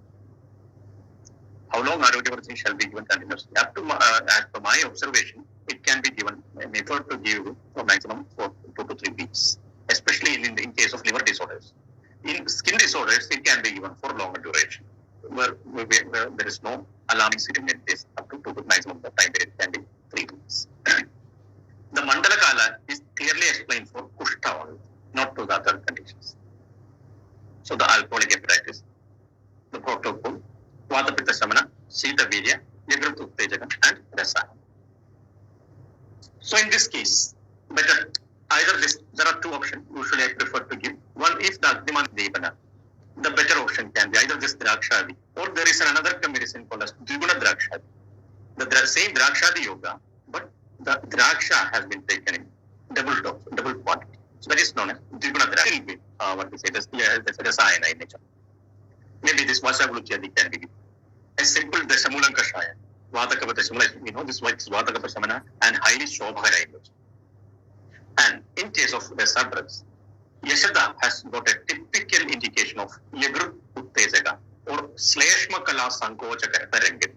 How long Arogyavarthini shall be given continuously? Up to as per my observation, it can be given method to give for maximum for 2 to 3 weeks, especially in case of liver disorders. In skin disorders, it can be given for longer duration, where there is no alarming symptom in this. Up to 2 to maximum the time period can be 3 weeks. The Mandala Kala is clearly explained for Kushta only, not to the other conditions. So the alcoholic hepatitis, the protocol, Vata Pitta Samana, Sita Virya, Nigrut Uttejaka, and Rasa. So in this case, better either this, there are two options. Usually I prefer to give. One is the Agniman Devana. The better option can be either this Drakshadi or there is another medicine called as Dviguna Drakshadi. The same Drakshadi yoga, but the Draksha has been taken in double quantity. So that is known as Dviguna Drakshadi. What we say, that's Rasayana in nature. Maybe this Vasagulukyadi can be a simple Dashamulan Kashaya. Vatakapa Dashamula, we know this is Vatakapa Samana and highly Shobhara in nature. And in case of the subdrugs, Yashada has got a typical indication of Yagrut Uttesaka or Sleshma Kala Sankochaka Tarangit.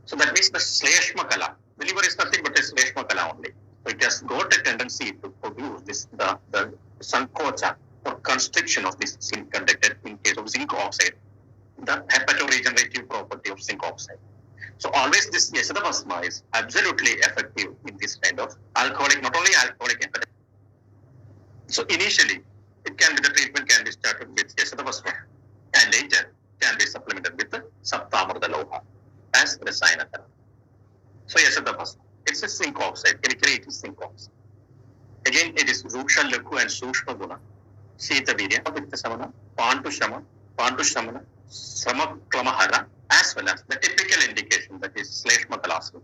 So that means the Sleshma Kala, the liver is nothing but a Sleshma Kala only. So it has got a tendency to produce the Sankocha or constriction of this zinc conductor in case of zinc oxide, the hepatoregenerative property of zinc oxide. So always this Yashadabhasma is absolutely effective in this kind of alcoholic, not only alcoholic hepatitis. So initially, the treatment can be started with Yashadabhasma and later can be supplemented with the Saptamurda Loha as Rasayana therapy. So Yashadabhasma, it's a zinc oxide, chemically it is zinc oxide. Again, it is Ruksha, Laku and Sushma Guna, Sita Virya, Samana, Pantu Shamana, Sama Klamahara, as well as the typical indication that is Sleshma Kalasana.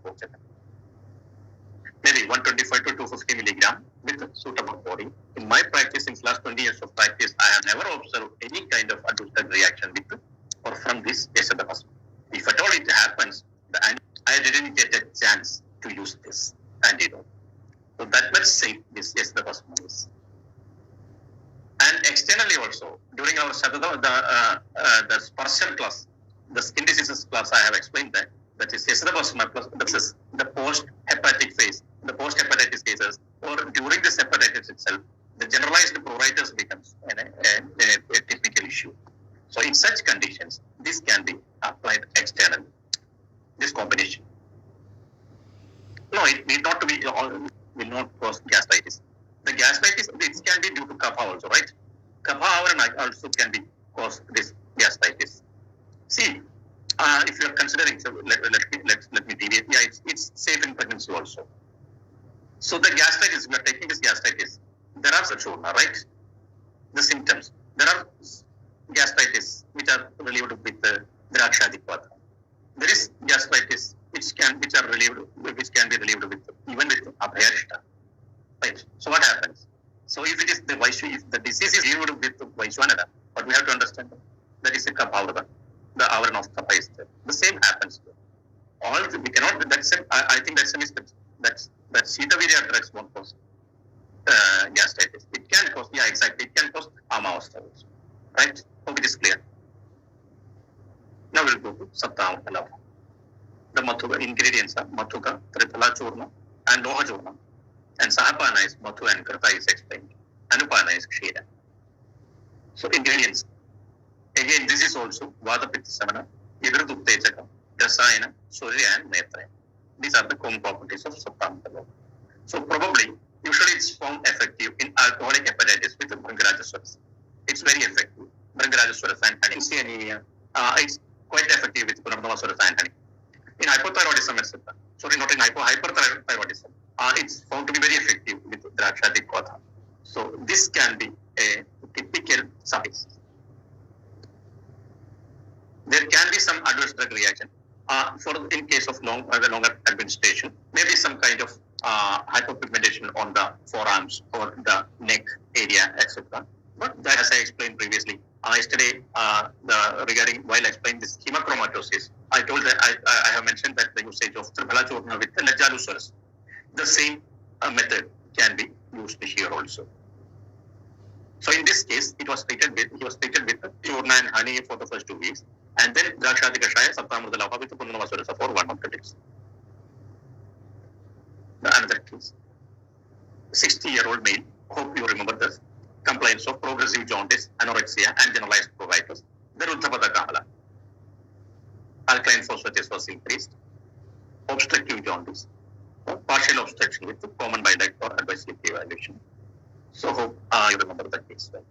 Maybe 125 to 250 milligram with a suitable body. In my practice, in last 20 years of practice, I have never observed any kind of adverse reaction with or from this Yashadabhasma. If at all it happens, I didn't get a chance to use this antidote. So that much safe this Yashadabhasma is. And externally also, during our the Sparshan class, the skin diseases class, I have explained that is Yashadabhasma plus the post-hepatic phase, the post-hepatitis cases, or during this hepatitis itself, the generalized pruritus becomes a typical issue. So in such conditions, this can be applied externally, this combination. No, it need not to be, will not cause gastritis. The gastritis, it can be due to kapha also, right? Kapha also can be cause this gastritis. See, if you are considering, so let me deviate. Yeah, it's safe in pregnancy also. So the gastritis, we are taking this gastritis. There are such right? The symptoms. There are gastritis which are relieved with the Drakshadipata. There is gastritis which can be relieved with even with Abhyarishta. Right. So what happens? So if it is the Vaishya, if the disease is relieved with Vaishwanada, but we have to understand that is a Kapha, the Avaran of Kapha is there. The same happens. We cannot. I think that's a mistake. That Sitavirya drugs won't cause gastritis. It can cause. Yeah, exactly. It can cause Amavastha also. Right? Hope it is clear. Now we'll go to Saptamurda. The Mathuga ingredients are Mathuga, Triphala Churna, and Loha Churna. And Sahapana is Mathu and Krita is explained. Anupana is Kshira. So ingredients. Again, this is also Vata Pitta Samana, Yagrututejaka, Dasayana, Surya and Netra. These are the common properties of Saptamurda. So probably, usually it's found effective in alcoholic hepatitis with Bhrangarajaswaras. It's very effective. Bhrangarajaswaras and anemia. It's quite effective with Purnamavaswaras and anemia. In hypothyroidism, etc. Sorry, not in hyperthyroidism. It's found to be very effective with Drakshadipata. So this can be a typical size. There can be some adverse drug reaction in case of longer administration. Maybe some kind of hypopigmentation on the forearms or the neck area, etc. But that, as I explained previously, yesterday, regarding while I explained this hemochromatosis, I told that I have mentioned that the usage of Triphala Churna with the Lajalusaras, the same method can be used here also. So in this case, he was treated with Churna and honey for the first 2 weeks, and then Drakshadi Kashaya, Saptamurda Lava with Purnamavaswarasa for 1 month. Another case, 60-year-old male, hope you remember this, complaints of progressive jaundice, anorexia, and generalized pruritus, the Ruddhapada Kamala. Alkaline phosphatase was increased, obstructive jaundice, partial obstruction with the common bile duct or advisory evaluation. So hope you remember that case well.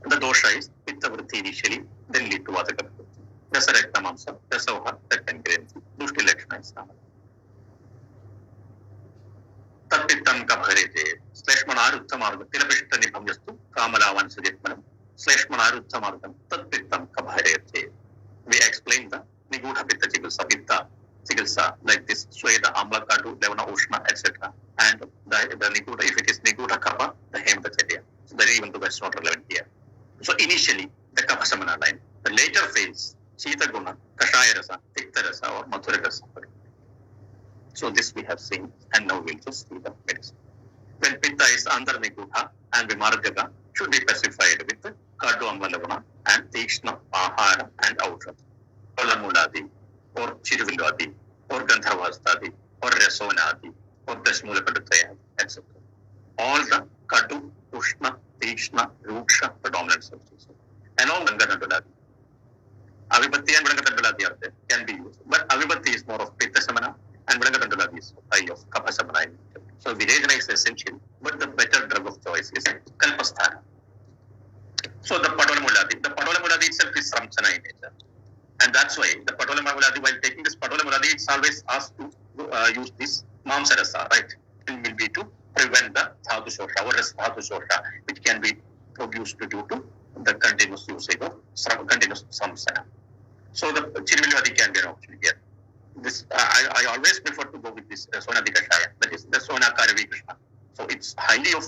The dosha is Pitta Vritti initially, then lead to Vata Kapha. Rasa Rekta Mamsa, Rasa Oha, Rekta Ingredient, Dushti Lakshana is Namala. पित्तं कभरेते श्लेष्मणारुत्तमार्गं तिलपिष्टनिभं यस्तु कामलावान् सजित्मनं श्लेष्मणारुत्तमार्गं तत्पित्तं कभरेते. We explain the Nigudha Pitta Chikilsa like this Sweda, Amla Kadu, Levana Ushna, etc. And the Nigudha, if it is Nigudha Kappa, the Hemdacharya. So that even though that's not relevant here. So initially, the Kapha Samana line, the later phase, Shita Guna, Kashaya Rasa, Tikta Rasa, or Mathura Rasa. So this we have seen, and now we'll just see the medicine. When Pitta is under Nigudha and Vimargaga, should be specified with Kadu Ambalavana and Tikshna, Ahara, and Outra. Or Lamuladi, or Chiruviladi, or Gandharvastadi, or Resonadi, or Dashmulakadutaya, etc. All the Kadu, Ushna, Tikshna, Ruksha, predominant substances. And all Ganganaduladi. Avibhatti and Vilangatanduladi are there, can be used. But Avibhatti is more of Pitta Samana, and Vilangatanduladi is high of Kapha Samana. So Virejana is essential, but the better drug of choice is Kalpasthana. So the Patolamuladi itself is Samsana in nature. And that's why the Patolamuladi, while taking this Patolamuladi, it's always asked to use this Mamsarasa, right? It will be to prevent the Dhatu Shosha or Dhatu Shosha, which can be produced due to the continuous usage of continuous Samsana. So the Chirvilvadi can be an option here. This I always prefer to go with this Sonadi Kashaya, that is the Sona Karavi Krishna. So it's highly of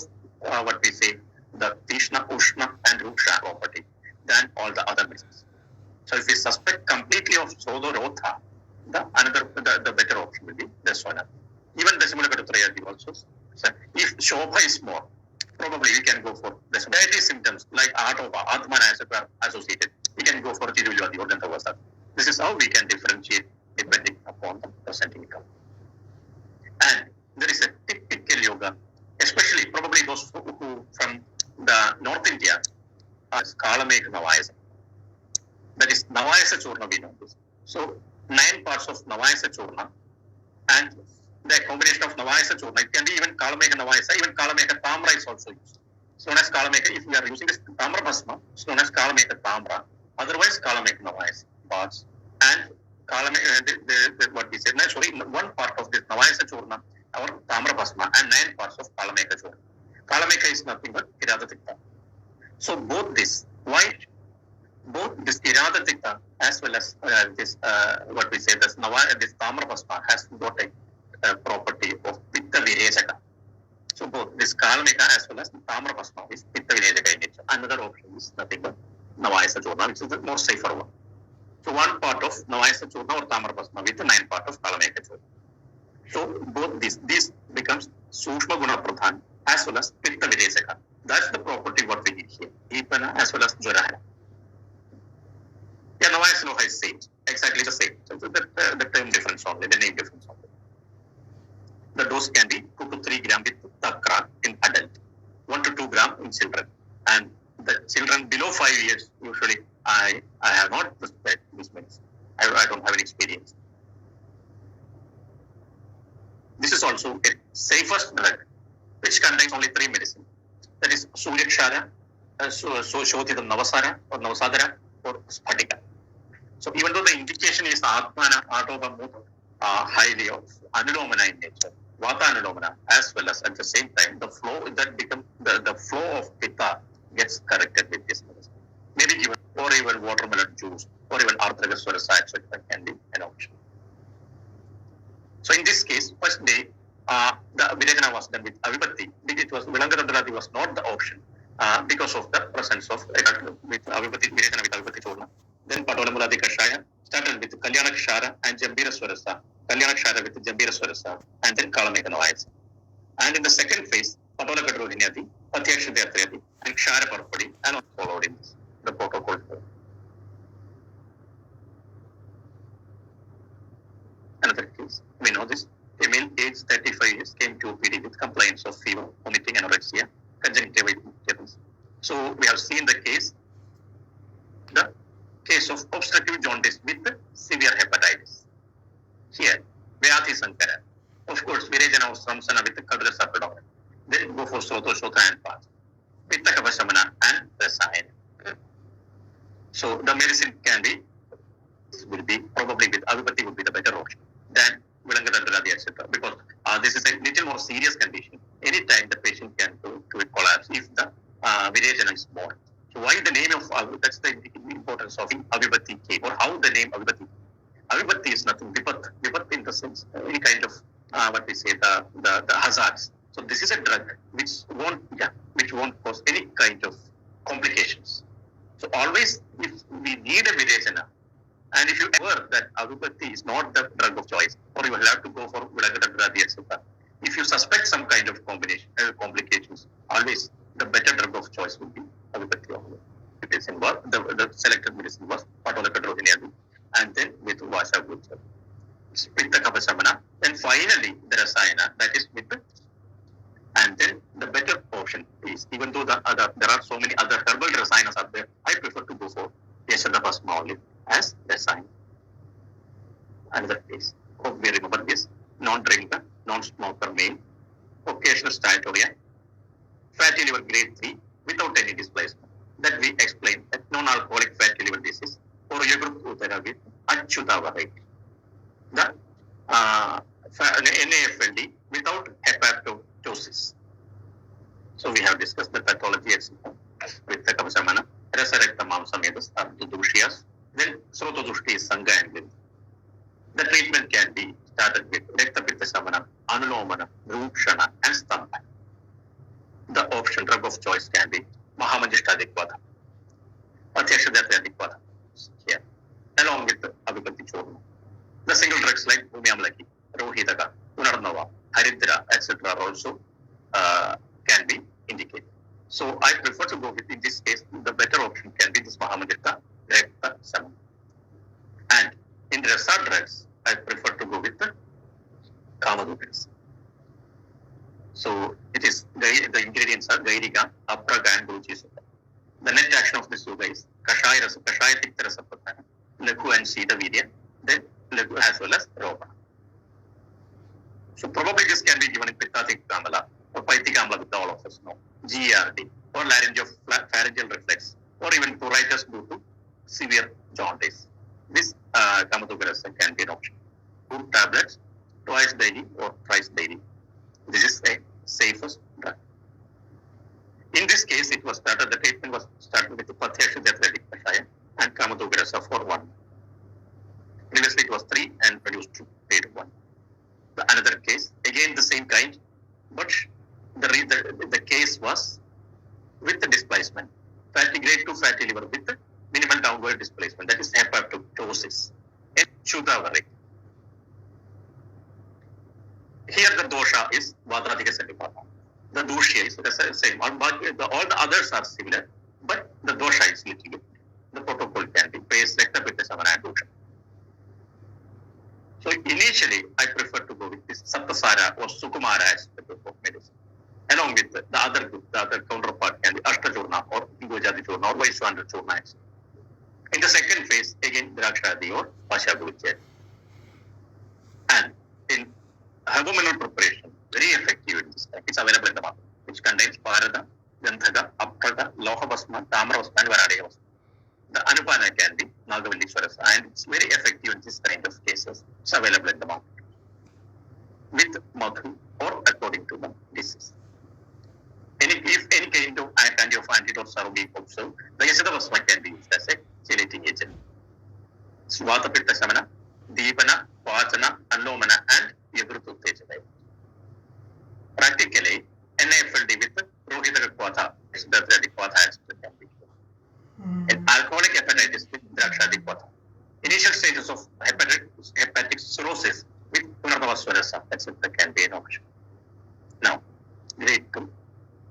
what we say, the Tishna, Ushna, and Ruksha property than all the other medicines. So if we suspect completely of Sodo Rotha, the better option will be the Sona. Even the similar Katutrayadi also. So if Shobha is more, probably we can go for the dietary symptoms like Atova, Atmana, etc. associated. We can go for Chirvilvadi or Gandhavasa. This is how we can differentiate depending upon the presenting income. And there is a typical yoga, especially probably those who from the North India, as Kalamekha Navayasa. That is Navayasa Churna, we know this. So 9 parts of Navayasa Churna and the combination of Navayasa Churna, it can be even Kalamekha Navayasa, even Kalamekha Tamra is also used. It's known as Kalamekha, if we are using this Tamra Bhasma, it's known as Kalamekha Tamra, otherwise Kalamekha Navayasa parts. And what we said, sorry, 1 part of this Navayasa Churna, or Tamra Bhasma, and 9 parts of Kalamekha Churna. Kalamekha is nothing but Kiradatikta. So both this, why? Both this Kiradatikta as well as this, what we say, this Tamra Bhasma has got a property of Pitta Virejaka. So both this Kalamekha as well as Tamra Bhasma is Pitta Virejaka in nature. Another option is nothing but Navayasa Churna, which is the more safer one. So 1 part of Navayasa Churna or Tamra Bhasma with the 9 part of Kalamekha Churna. So both this becomes Sushma Guna Pradhan as well as Pitta Virejaka. That's the property what we need here. Ipana as well as Jurahana. Yeah, Navayasa Loha is same. Exactly the same. So the term difference only, the name difference only. The dose can be 2 to 3 gram with Takra in adult, 1 to 2 gram in children. And the children below 5 years, usually I have not prescribed this medicine. I don't have any experience. This is also a safest drug, which contains only 3 medicines. That is Suryakshara, Shodhitam Navasara or Navasadara or Spatika. So even though the indication is Atmana, Atova, highly of Anulomana in nature, Vata Anulomana, as well as at the same time, the flow that becomes the flow of Pitta gets corrected with this medicine. Maybe given, or even watermelon juice, or even Arthragaswarasa, etc. can be an option. So in this case, first day, the Virejana was done with Avibhatti. It was Vilangatanduladi was not the option because of the presence of with Avibhatti, Virejana with Avibhatti Churna. Then Patolamuladi Kashaya started with Kalyana Kshara and Jambira Swarasa. Kalyana Kshara with Jambira Swarasa, and then Kalamekha Navayasa. And in the second phase, Patola Kadruhinyati, Patyaksha Deatriyati, and Kshara Parpadi, and followed in the protocol. Another case, we know this. A male aged 35 years came to OPD with complaints of fever, vomiting, anorexia, conjunctivitis. So we have seen the case of obstructive jaundice with severe hepatitis. Here, Vyati Sankara. Of course, Virejana was Samsana with the Kadrasa predominant. Then go for Soto, Shota, and Path. Pitta Kapashamana and Rasayana. So the medicine will be probably with Avibhatti would be the better option than Vilangatanduladi, etc. Because this is a little more serious condition. the hazards. So this is a drug which won't cause any kind of complications. So always, if we need a Virechana, and if you ever that allopathy is not the drug of choice, or you will have to go for Vilagadradi, etc. If you suspect some kind of complications, always the better drug of choice would be allopathy. It is involved. The selected medicine was Patolacadrozinium, and then with Vasha Gulcha, Pitta Kapasamana, and finally the Rasayana, that is with the. And then the better option is, even though there are so many other herbal rasayanas out there, I prefer to go for Yashadapasma only as rasayana. Another case, hope we remember this: non-drinker, non-smoker male, occasional steatorrhea, fatty liver grade 3 without any displacement. That we explained that non-alcoholic fatty liver disease or group with Achyuta variety. The NAFLD without hepatotosis. So we have discussed the pathology with the Kavasamana, Resurrecta Mamsamedas are the Dushyas, then Srotodushti is Sangha and Vind. The treatment can be started with Rektapitta Samana, Anulomana, Rukshana, and Stambha. The option drug of choice can be Mahamajishtadikvada, Patyashadhyadikvada, here, along with the Abhipati Churma. The single drugs like Bhumyamlaki, Rohitaka, Punarnava, Haridra, etc. also can be indicated. So I prefer to go with, in this case, the better option can be this Mahamajita, Rekta, Samana. And in Rasa drugs, I prefer to go with the Kamadukans. So it is, the ingredients are Gairika, Apraga, and Ruchi. The net action of this yoga is Kashaya Rasa, Kashaya Tikta Rasa Patana, Laku and Sita Vidya, then Laku as well as Ropa. So probably this can be given in Pittatic Kamala or Paithi Kamala with all of us know, GERD or pharyngeal reflex or even pruritus due to severe jaundice. This Kamadugarasa can be an option. 2 tablets twice daily or thrice daily. This is a safest drug. In this case, it was started, the treatment was started with the Patyashadhyadric Kashaya and Kamadugarasa for 1. Previously it was 3 and reduced to 1. Another case, again the same kind, but the case was with the displacement. Fatty grade 2 fatty liver with the minimal downward displacement, that is hepatotosis. Chudavari. Here the dosha is Vadradhika Satipata. The dosha is the same. All the others are similar, but the dosha is little bit. The protocol can be Pace, Recta, Pitta, Samana, and dosha. So initially, I prefer to go with this Saptasara or Sukumara aspect of medicine, along with the other group, the other counterpart can be Ashtachurna or Ingojadi Churna or Vaishwandra Churna. In the second phase, again Drakshadi or Pashagulichya. And in herbal mineral preparation, very effective in this type. It's available in the market, which contains Parada, Gandhaga, Aptaga, Lohabasma, Tamravasma, and Varadayavasma. The Anupana can be Nagavalishwarasa, and it's very effective in this kind of cases. It's available in the market with Madhu or according to the disease. If any kind of antidotes are being observed, the Yashadavasma can be used as a chelating agent. Swata Pitta Samana, Deepana, Vachana, Anlomana, and Yadrutu Tejana. Practically, NAFLD with Rohitaka Kwatha, Yashadadradi Kwatha aspect can be used. In alcoholic hepatitis with Drakshadipatha. Initial stages of hepatic cirrhosis with Punarnavaswarasa, etc. can be an option. Now, grade 2,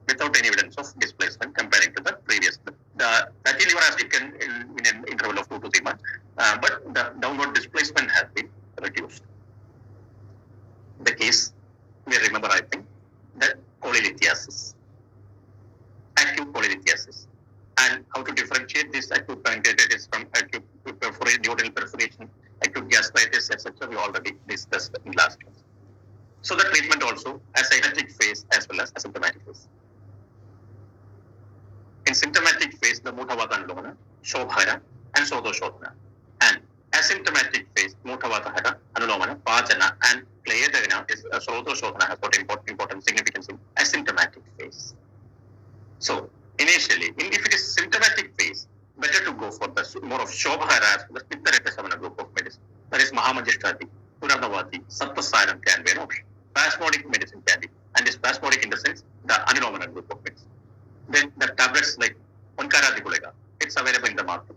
without any evidence of displacement comparing to the previous. The fatty liver has taken in an interval of 2 to 3 months, but the downward displacement has been reduced. The case, we remember, I think, that cholelithiasis, acute cholelithiasis. And how to differentiate this acute pancreatitis from acute duodenal perforation, acute gastritis, etc. We already discussed in last class. So the treatment also has a symptomatic phase as well as asymptomatic phase. In symptomatic phase, the Mutavata Anulomana, Shobhara, and Sodoshodhana. And asymptomatic phase, Mutavata Hara, Anulomana, Pachana, and Playadagana is Sodoshodhana has got important significance in asymptomatic phase. So initially, if it is symptomatic phase, better to go for the more of Shobhara, the Pitta group of medicine. That is Mahamajishtati, Punarnavati, Saptasaram can be an option. Spasmodic medicine Spasmodic in the sense the anomalous group of meds. Then the tablets like Onkara Digulega, it's available in the market.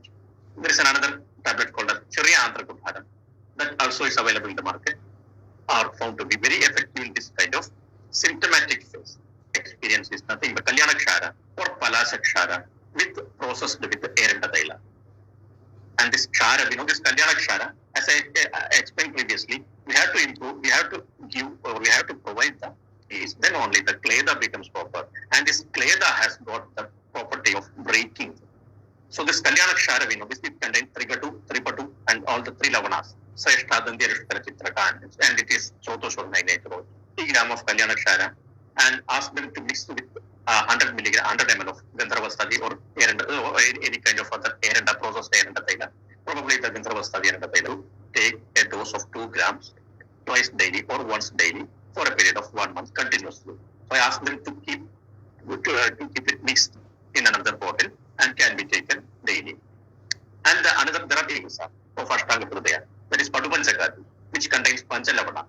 There is another tablet called as Chirya Anthrakutharam that also is available in the market, are found to be very effective in this kind of symptomatic phase. Experience is nothing but Kalyanakshara or Palasakshara with processed with Erendadaila. And this Kshara, this Kalyanakshara, as I explained previously, we have to improve, we have to give, or we have to provide the is then only the kleda becomes proper. And this kleda has got the property of breaking. So this Kalyanakshara, this contains Trigatu, Tripatu, and all the three lavanas. And it is Chotoshor 9 gram of Kalyanakshara, and ask them to mix with 100 milligram, 100 ml of Gandharvastadi or any kind of other Erenda processed Erenda Taila. Probably the Gandharvastadi Erenda Taila. Take a dose of 2 grams twice daily or once daily for a period of 1 month continuously. So I ask them to keep it mixed in another bottle and can be taken daily. And there are things of Ashtanga Hridaya, that is Padupanchakati, which contains Panchalavana,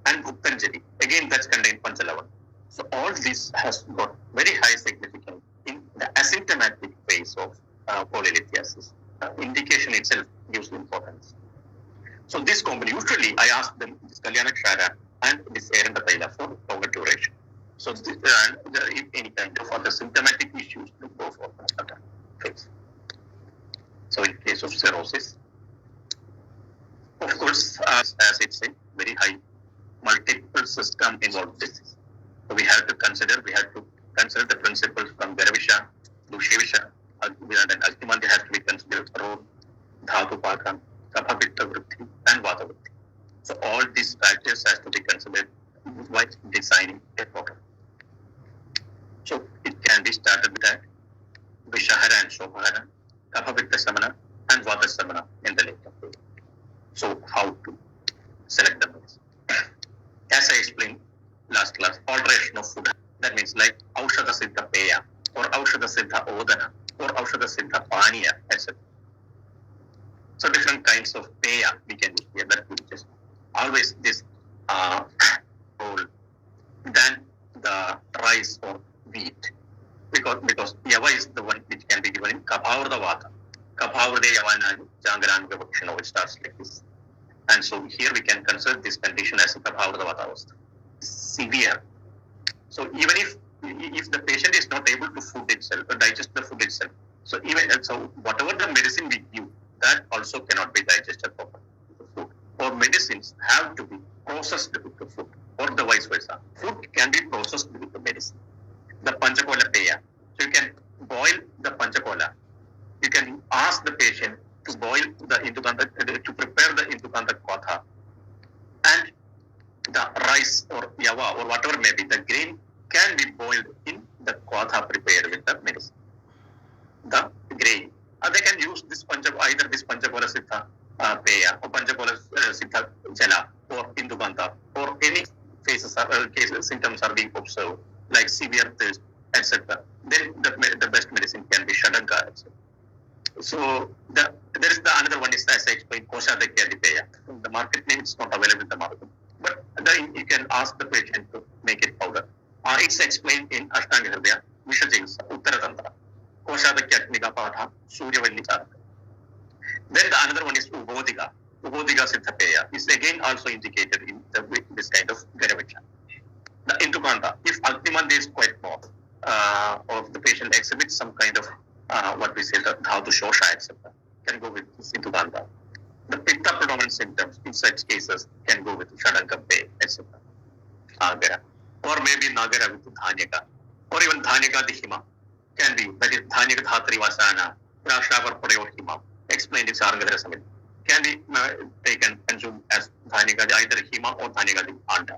and Bhuktanjali, again that contains Panchalavana. So all this has got very high significance in the asymptomatic phase of polylithiasis. Indication itself gives importance. So this combination, usually I ask them this Kalyanakshara and this Erenda Taila for longer duration. So if any kind of other symptomatic issues, to go for that phase. So in case of cirrhosis, of course, as it's a very high multiple system involved disease. So we have to consider the principles from Garavisha, Dushevisha, and ultimately has to be considered for Dhatu Paka, Kapha Pitta Vritti, and Vata Vritti. So all these factors has to be considered while designing a program. So it can be started with that Vishahara and Shobhara, Kapha Pitta Samana, and Vata Samana in the later phase. So how to select the meals? As I explained last class, alteration of food. That means like Aushadha Siddha Peya, or Aushadha Siddha Odana, or Aushadha Siddha Paniya, etc. So different kinds of Peya we can use here. That will just always this whole than the rice or wheat. Because Yava is the one which can be given in Kaphavrda Vata. Kaphavrda Yavana Jangaranga Vakshana, which starts like this. And so here we can consider this condition as a Kaphavrda Vata Avastha. Severe. So even if the patient is not able to food itself, or digest the food itself, so whatever the medicine we give, that also cannot be digested properly with the food. Or medicines have to be processed with the food, or the vice versa. Food can be processed with the medicine. The Panchakola Peya. So you can boil the Panchakola. You can ask the patient to boil the Indukanta, to prepare the Indukanta Kotha, and the rice or Yava or whatever may be, the grain can be boiled in the Kotha prepared with the medicine. The grain. They can use this either this Panchakola Siddha Peya or Panchakola Siddha Jala or Indukanta, or any cases symptoms are being observed, like severe thirst, etc. Then the best medicine can be Shadanka, etc. So there is the another one is, as I explained, Koshadakya Dipeya. The market name is not available in the market, but then you can ask the patient to make it powder. It's explained in Ashtanga Hridaya, Vishajinsa, Uttaratantra, Koshadakya Nigapatha, Suryavalli Charaka. Then the another one is Ubodhiga. Ubodhiga Siddhapeya is again also indicated in this kind of Garavicha. The Indukanta, if Agniman is quite more, or the patient exhibits some kind of what we say the Dhatu Shosha, etc., can go with Indukanta. The Pitta predominant symptoms in such cases can go with Shadanka Pe, etc. Nagara. Or maybe Nagara with Dhanyaka. Or even Dhanyaka Dihima can be, that is Dhanyaka Dhatri Vasana, Rashavar Padayo Hima, explained in Sarangadra Samit, can be taken and consumed as Dhanyaka either Hima or Dhanyaka Anta.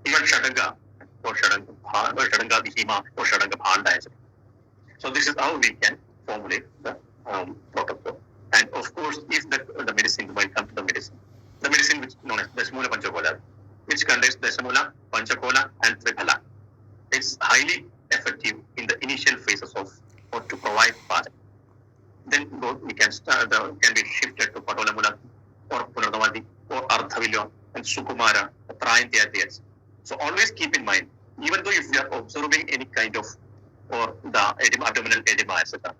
Even Shadanka or Shadanka Dihima or Shadanka Anta, etc. So this is how we can formulate the protocol. And of course, if the medicine, when it comes to the medicine which is known as Dasamula Panchakola, which contains Dasamula, Panchakola, and Triphala, it's highly effective in the initial phases of or to provide path. Then we can can be shifted to Patolamula or Punadamadi or Ardhavilya and Sukumara, Prayantyati. So always keep in mind, even though if we are observing any kind of or the abdominal edema, etc.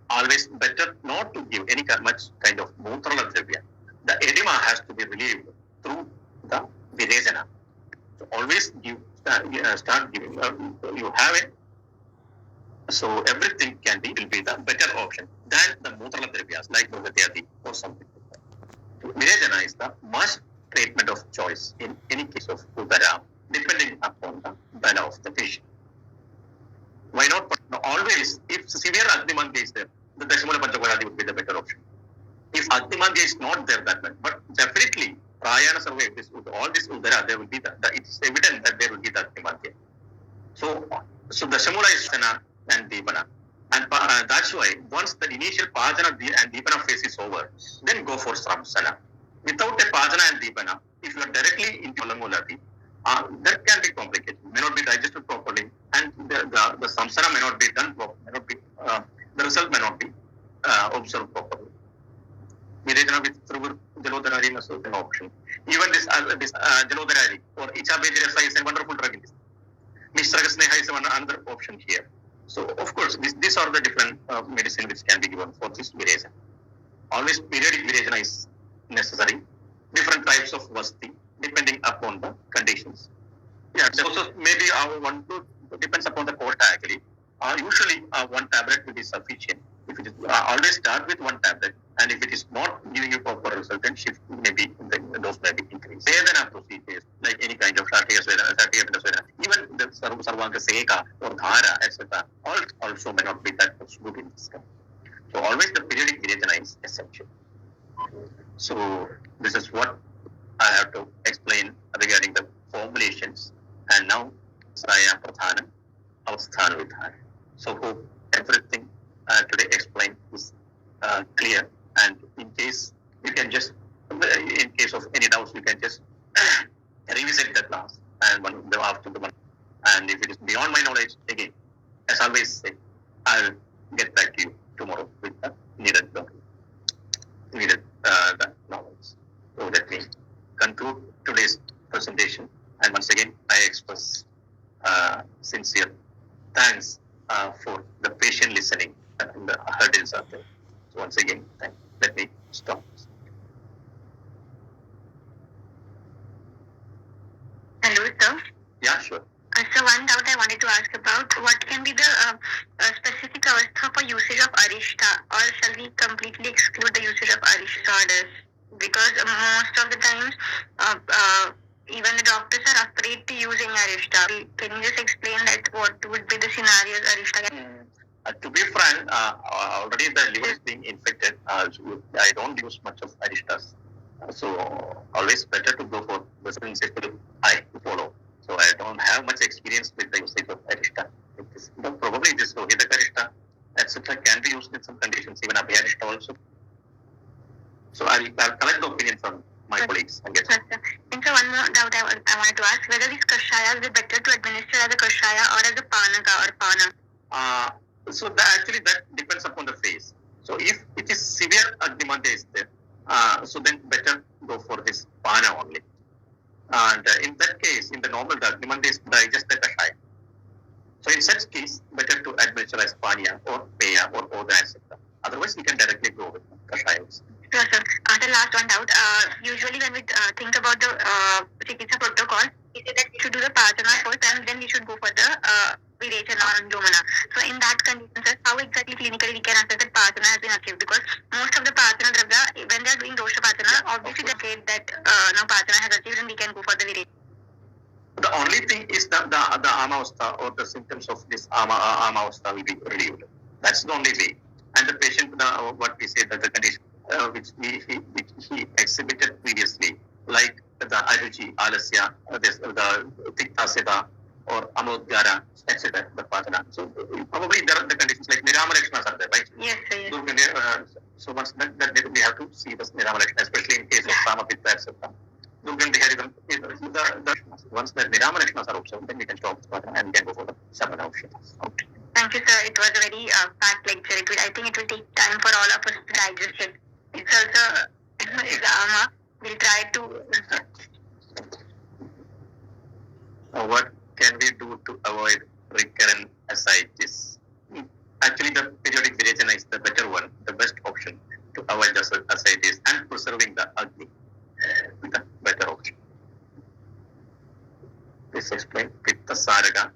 Always better not to give any much kind of Mutrala Dravya. The edema has to be relieved through the Virejana. So always give, start giving, you have it. So everything will be the better option than the Mutrala Dravyas like Bhagatyadi or something like that. Virejana is the must treatment of choice in any case of Udara, depending upon the bala of the patient. Why not? Always, if severe Agnimadhya is there, the Dashamula Panchakaradi would be the better option. If Agnimadhya is not there that much, but definitely Prayana survey, all this Udara, there will be it's evident that there will be the Agnimadhya. So Dashamula is and Deepana. And that's why once the initial Pajana and Deepana phase is over, then go for Samsana. Without a Pajana and Deepana, if you are directly into Lamulati, that can be complicated, may not be digested properly, and the samsara may not be done properly, the result may not be observed properly. Virejana with through Jalodharari is an option. Even this Jalodharari or Ichabejrasa is a wonderful drug in this. Mishraga Sneha is another option here. So, of course, these are the different medicine which can be given for this Virejana. Always periodic Virejana is necessary. Different types of Vasti, depending upon the conditions. Yeah, so maybe one depends upon the quota actually. Usually one tablet will be sufficient. If it is always start with one tablet, and if it is not giving you proper result, then shift maybe the dose may be increased. Vedana procedures like any kind of Shatiya, even the Sarvanga Seka or Dhara, etc. also may not be that much good in this case. So always the periodic Virejana is essential. So this is what I have to explain regarding the formulations. And now Saya Pradhanam, Avasthana Vidhana. So hope everything today explained is clear. And in case you can just, in case of any doubts, you can just revisit the class and after the one. And if it is beyond my knowledge, again, as always say, I'll get back to you tomorrow with the needed the knowledge. So let me conclude today's presentation. And once again, I express sincere thanks for the patient listening and the hurdles out there. So once again, thank you. Let me stop. Hello, sir. Yeah, sure. So one doubt I wanted to ask about, what can be the specific avastha for usage of Arishta, or shall we completely exclude the usage of Arishta orders? Because most of the times, even the doctors are afraid to use any Arishta. Can you just explain that what would be the scenarios Arishta can? To be frank, already the liver is being infected. So I don't use much of Arishtas. So always better to go for the principle I follow. So I don't have much experience with the usage of Arishta. Probably this Rohita Arishta, etc. can be used in some conditions, even Abhyarishta also. So I'll collect the opinion from my colleagues and get. And so one more doubt I wanted to ask, whether these kashayas are better to administer as a kashaya or as a panaka or pana? So that depends upon the phase. So if it is severe Agnimadhya is there, so then better go for this pana only. And in that case, in the normal Agnimadhya is digested kashaya. So in such case, better to administer as panya or peya or oda, etc. Otherwise, we can directly go with kashayas. Sure, sir. The last one doubt. Usually when we think about the Chikitsa protocol, we say that we should do the Pachana first and then we should go for the Virechana or Domana. So in that condition, sir, how exactly clinically we can assess that Pachana has been achieved? Because most of the Pachana Dravya, when they are doing Dosha Pachana, obviously they get that now Pachana has achieved and we can go for the Virechana. The only thing is that the Amavastha or the symptoms of this Amavastha will be relieved. That's the only way. And the patient, what we say that the condition which he exhibited previously, like the Aruchi, Alasya, the Tiktasita or Amodgara, etc. The Pachana. So probably there are the conditions like Nirama Lakshanas are there, right? Yes, sir. Yes. So once that we have to see the Nirama Lakshana, especially in case of Sama Pitta, etc. Once the Nirama Lakshanas are observed, then we can stop the Pachana and we can go for the Sabana options. Okay. Thank you, sir. It was a very packed lecture. I think it will take time for all of us to digest it. It's also exam. We'll try to. What can we do to avoid recurrent ascites. Actually, the periodic virechana is the better one, the best option to avoid the ascites and preserving the Agni. The better option. This explains Pitta Saraka,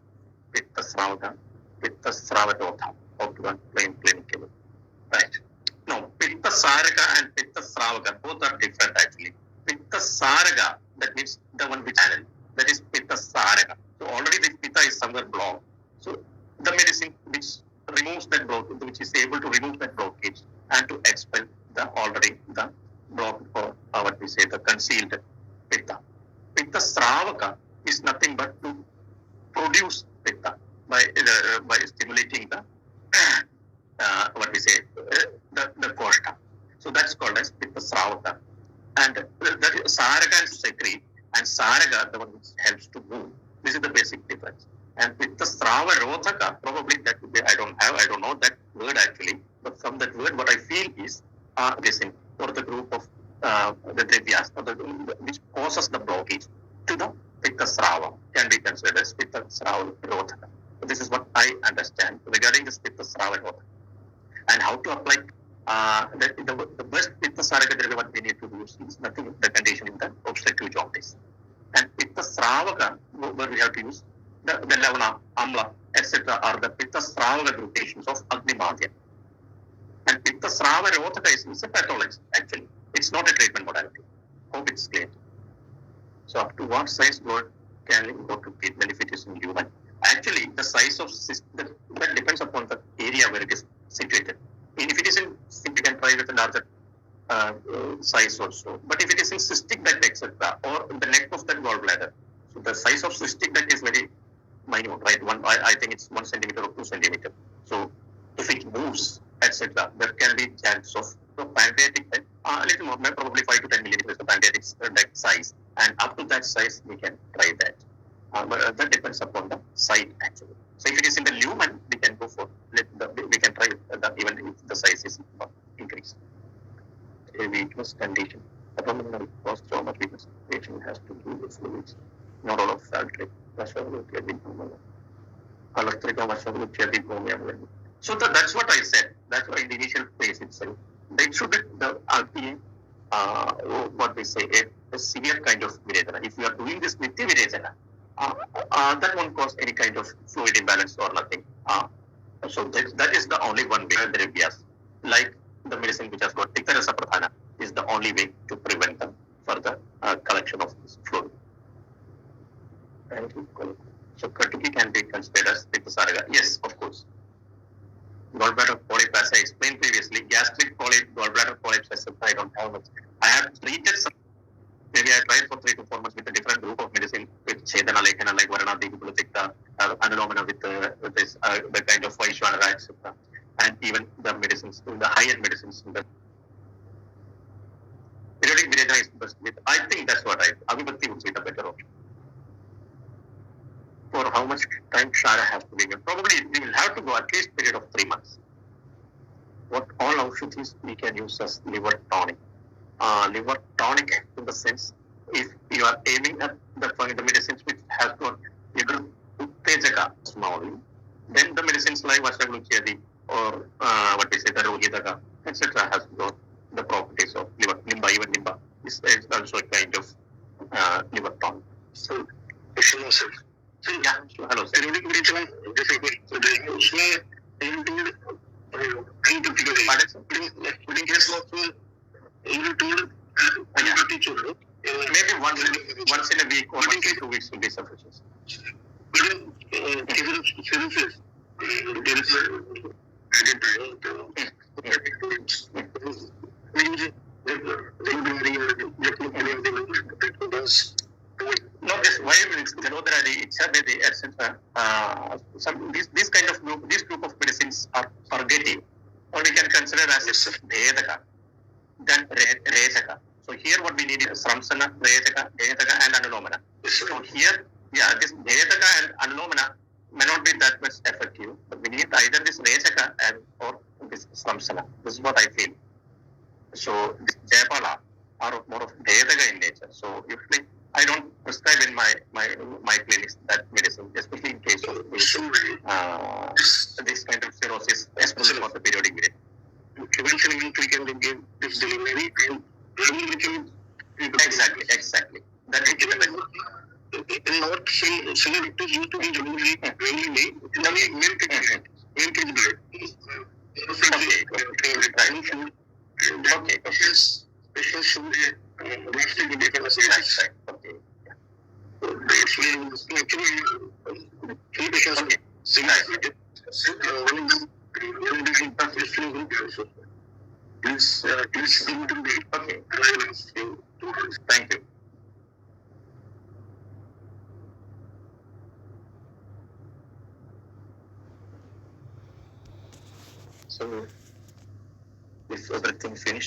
Pitta Sravaka, Pitta Sravatotha. Hope to explain clinically. Right. No, Pitta Saraka and Pitta Sravaka, both are different actually. Pitta Saraka, that means the one which channel, that is Pitta Saraka. So already the Pitta is somewhere blocked. So the medicine which removes that blockage, which is able to remove that blockage and to expel the already the blocked or what we say the concealed Pitta. Pitta Sravaka is nothing but to produce Pitta by stimulating the what we say the koshta. So that's called as Pitta Sravaka. And that is Saraka and secrete, and Saraka, the one which helps to move. This is the basic difference. And Pitta Srava Rothaka, probably that would be, I don't know that word actually, but from that word, what I feel is this in for the group of the Devyas, which causes the blockage to the Pitta Srava, can be considered as Pitta Srava Rothaka. So this is what I understand regarding this Pitta Srava Rothaka. And how to apply the best Pitta Saraka Dravya what we need to use is nothing the condition in the obstructive jaundice. And Pitta Sravaka, where we have to use the Lavana, Amla, etc. are the Pitta Sravaka groupations of Agni Madhya. And Pitta Srava Rothaka is a pathology actually. It's not a treatment modality. Hope it's clear. So up to what size blood can go to treatment if it is in human? Actually, the size of that depends upon the area where it is situated. And if it is in, you can try with a larger size also. But if it is in cystic duct, etc., or the neck of that gallbladder, so the size of cystic duct is very minute, right? I think it's 1 centimeter or 2 centimeter. So if it moves, etc., there can be chance of pancreatic, a little more, probably 5 to 10 millimeters of pancreatic duct size, and up to that size we can try that. But that depends upon the site actually. So if it is in the lumen, we can go for we can try even if the size is increased. A weakness condition, abdominal cause stomach weakness. Patient has to do the fluids, not all of saltric, So that's what I said. That's why in the initial phase itself, it should be what we say a severe kind of virechana. If you are doing this nitya virechana, that won't cause any kind of fluid imbalance or nothing. So that is the only one way. Dravyas, like the medicine which has got Tiktarasa Pradhana, is the only way to prevent them further collection of this fluid. So Katuki can be considered as Pitta Saraka. Yes, of course. Gallbladder polyp, as I explained previously, gastric polyp, gallbladder polyps, etc. I don't have much. I have treated some. Maybe I tried for 3 to 4 months with a different group of medicine with Chedana Lekana, like Varana Devipulitikta, Anulomana with this, the kind of Vaishwanara, etc. And even the medicines, the high-end medicines. The periodic virechana is best with. I think that's what Avibhakti would be the better option. For how much time Shara has to be given? Probably we will have to go at least period of 3 months. What all Aushadhis we can use as liver tonic. Liver tonic in the sense, if you are aiming at the medicines which has got liver uttejaka small, then the medicines like Vasagluchedi or what we say the Rohitaka, etc. has got the properties of liver. Nimba, even Nimba is also a kind of liver tonic. So, hello sir. Yeah, hello sir. Periodic virechana, maybe once in a week or once in 2 weeks will be sufficient. No, this why Janodharadi, Ichabedi, etc. This kind of group of medicines are purgative, or we can consider as Bhedaka, then Rejaka. So here what we need is Sramsana, Rejaka, and Anulomana. So here, this Bhedaka and Anulomana may not be that much effective, but we need either this Rejaka or this Sramsana. This is what I feel. So this Jayapala are more of Bhedaka in nature. So usually I don't prescribe in my clinics that medicine, especially in case of mainly main patient. Okay. Patients should be mostly be taken as a right. Okay. Actually, three patients. Okay. Please, okay. Thank you. So, is everything finished?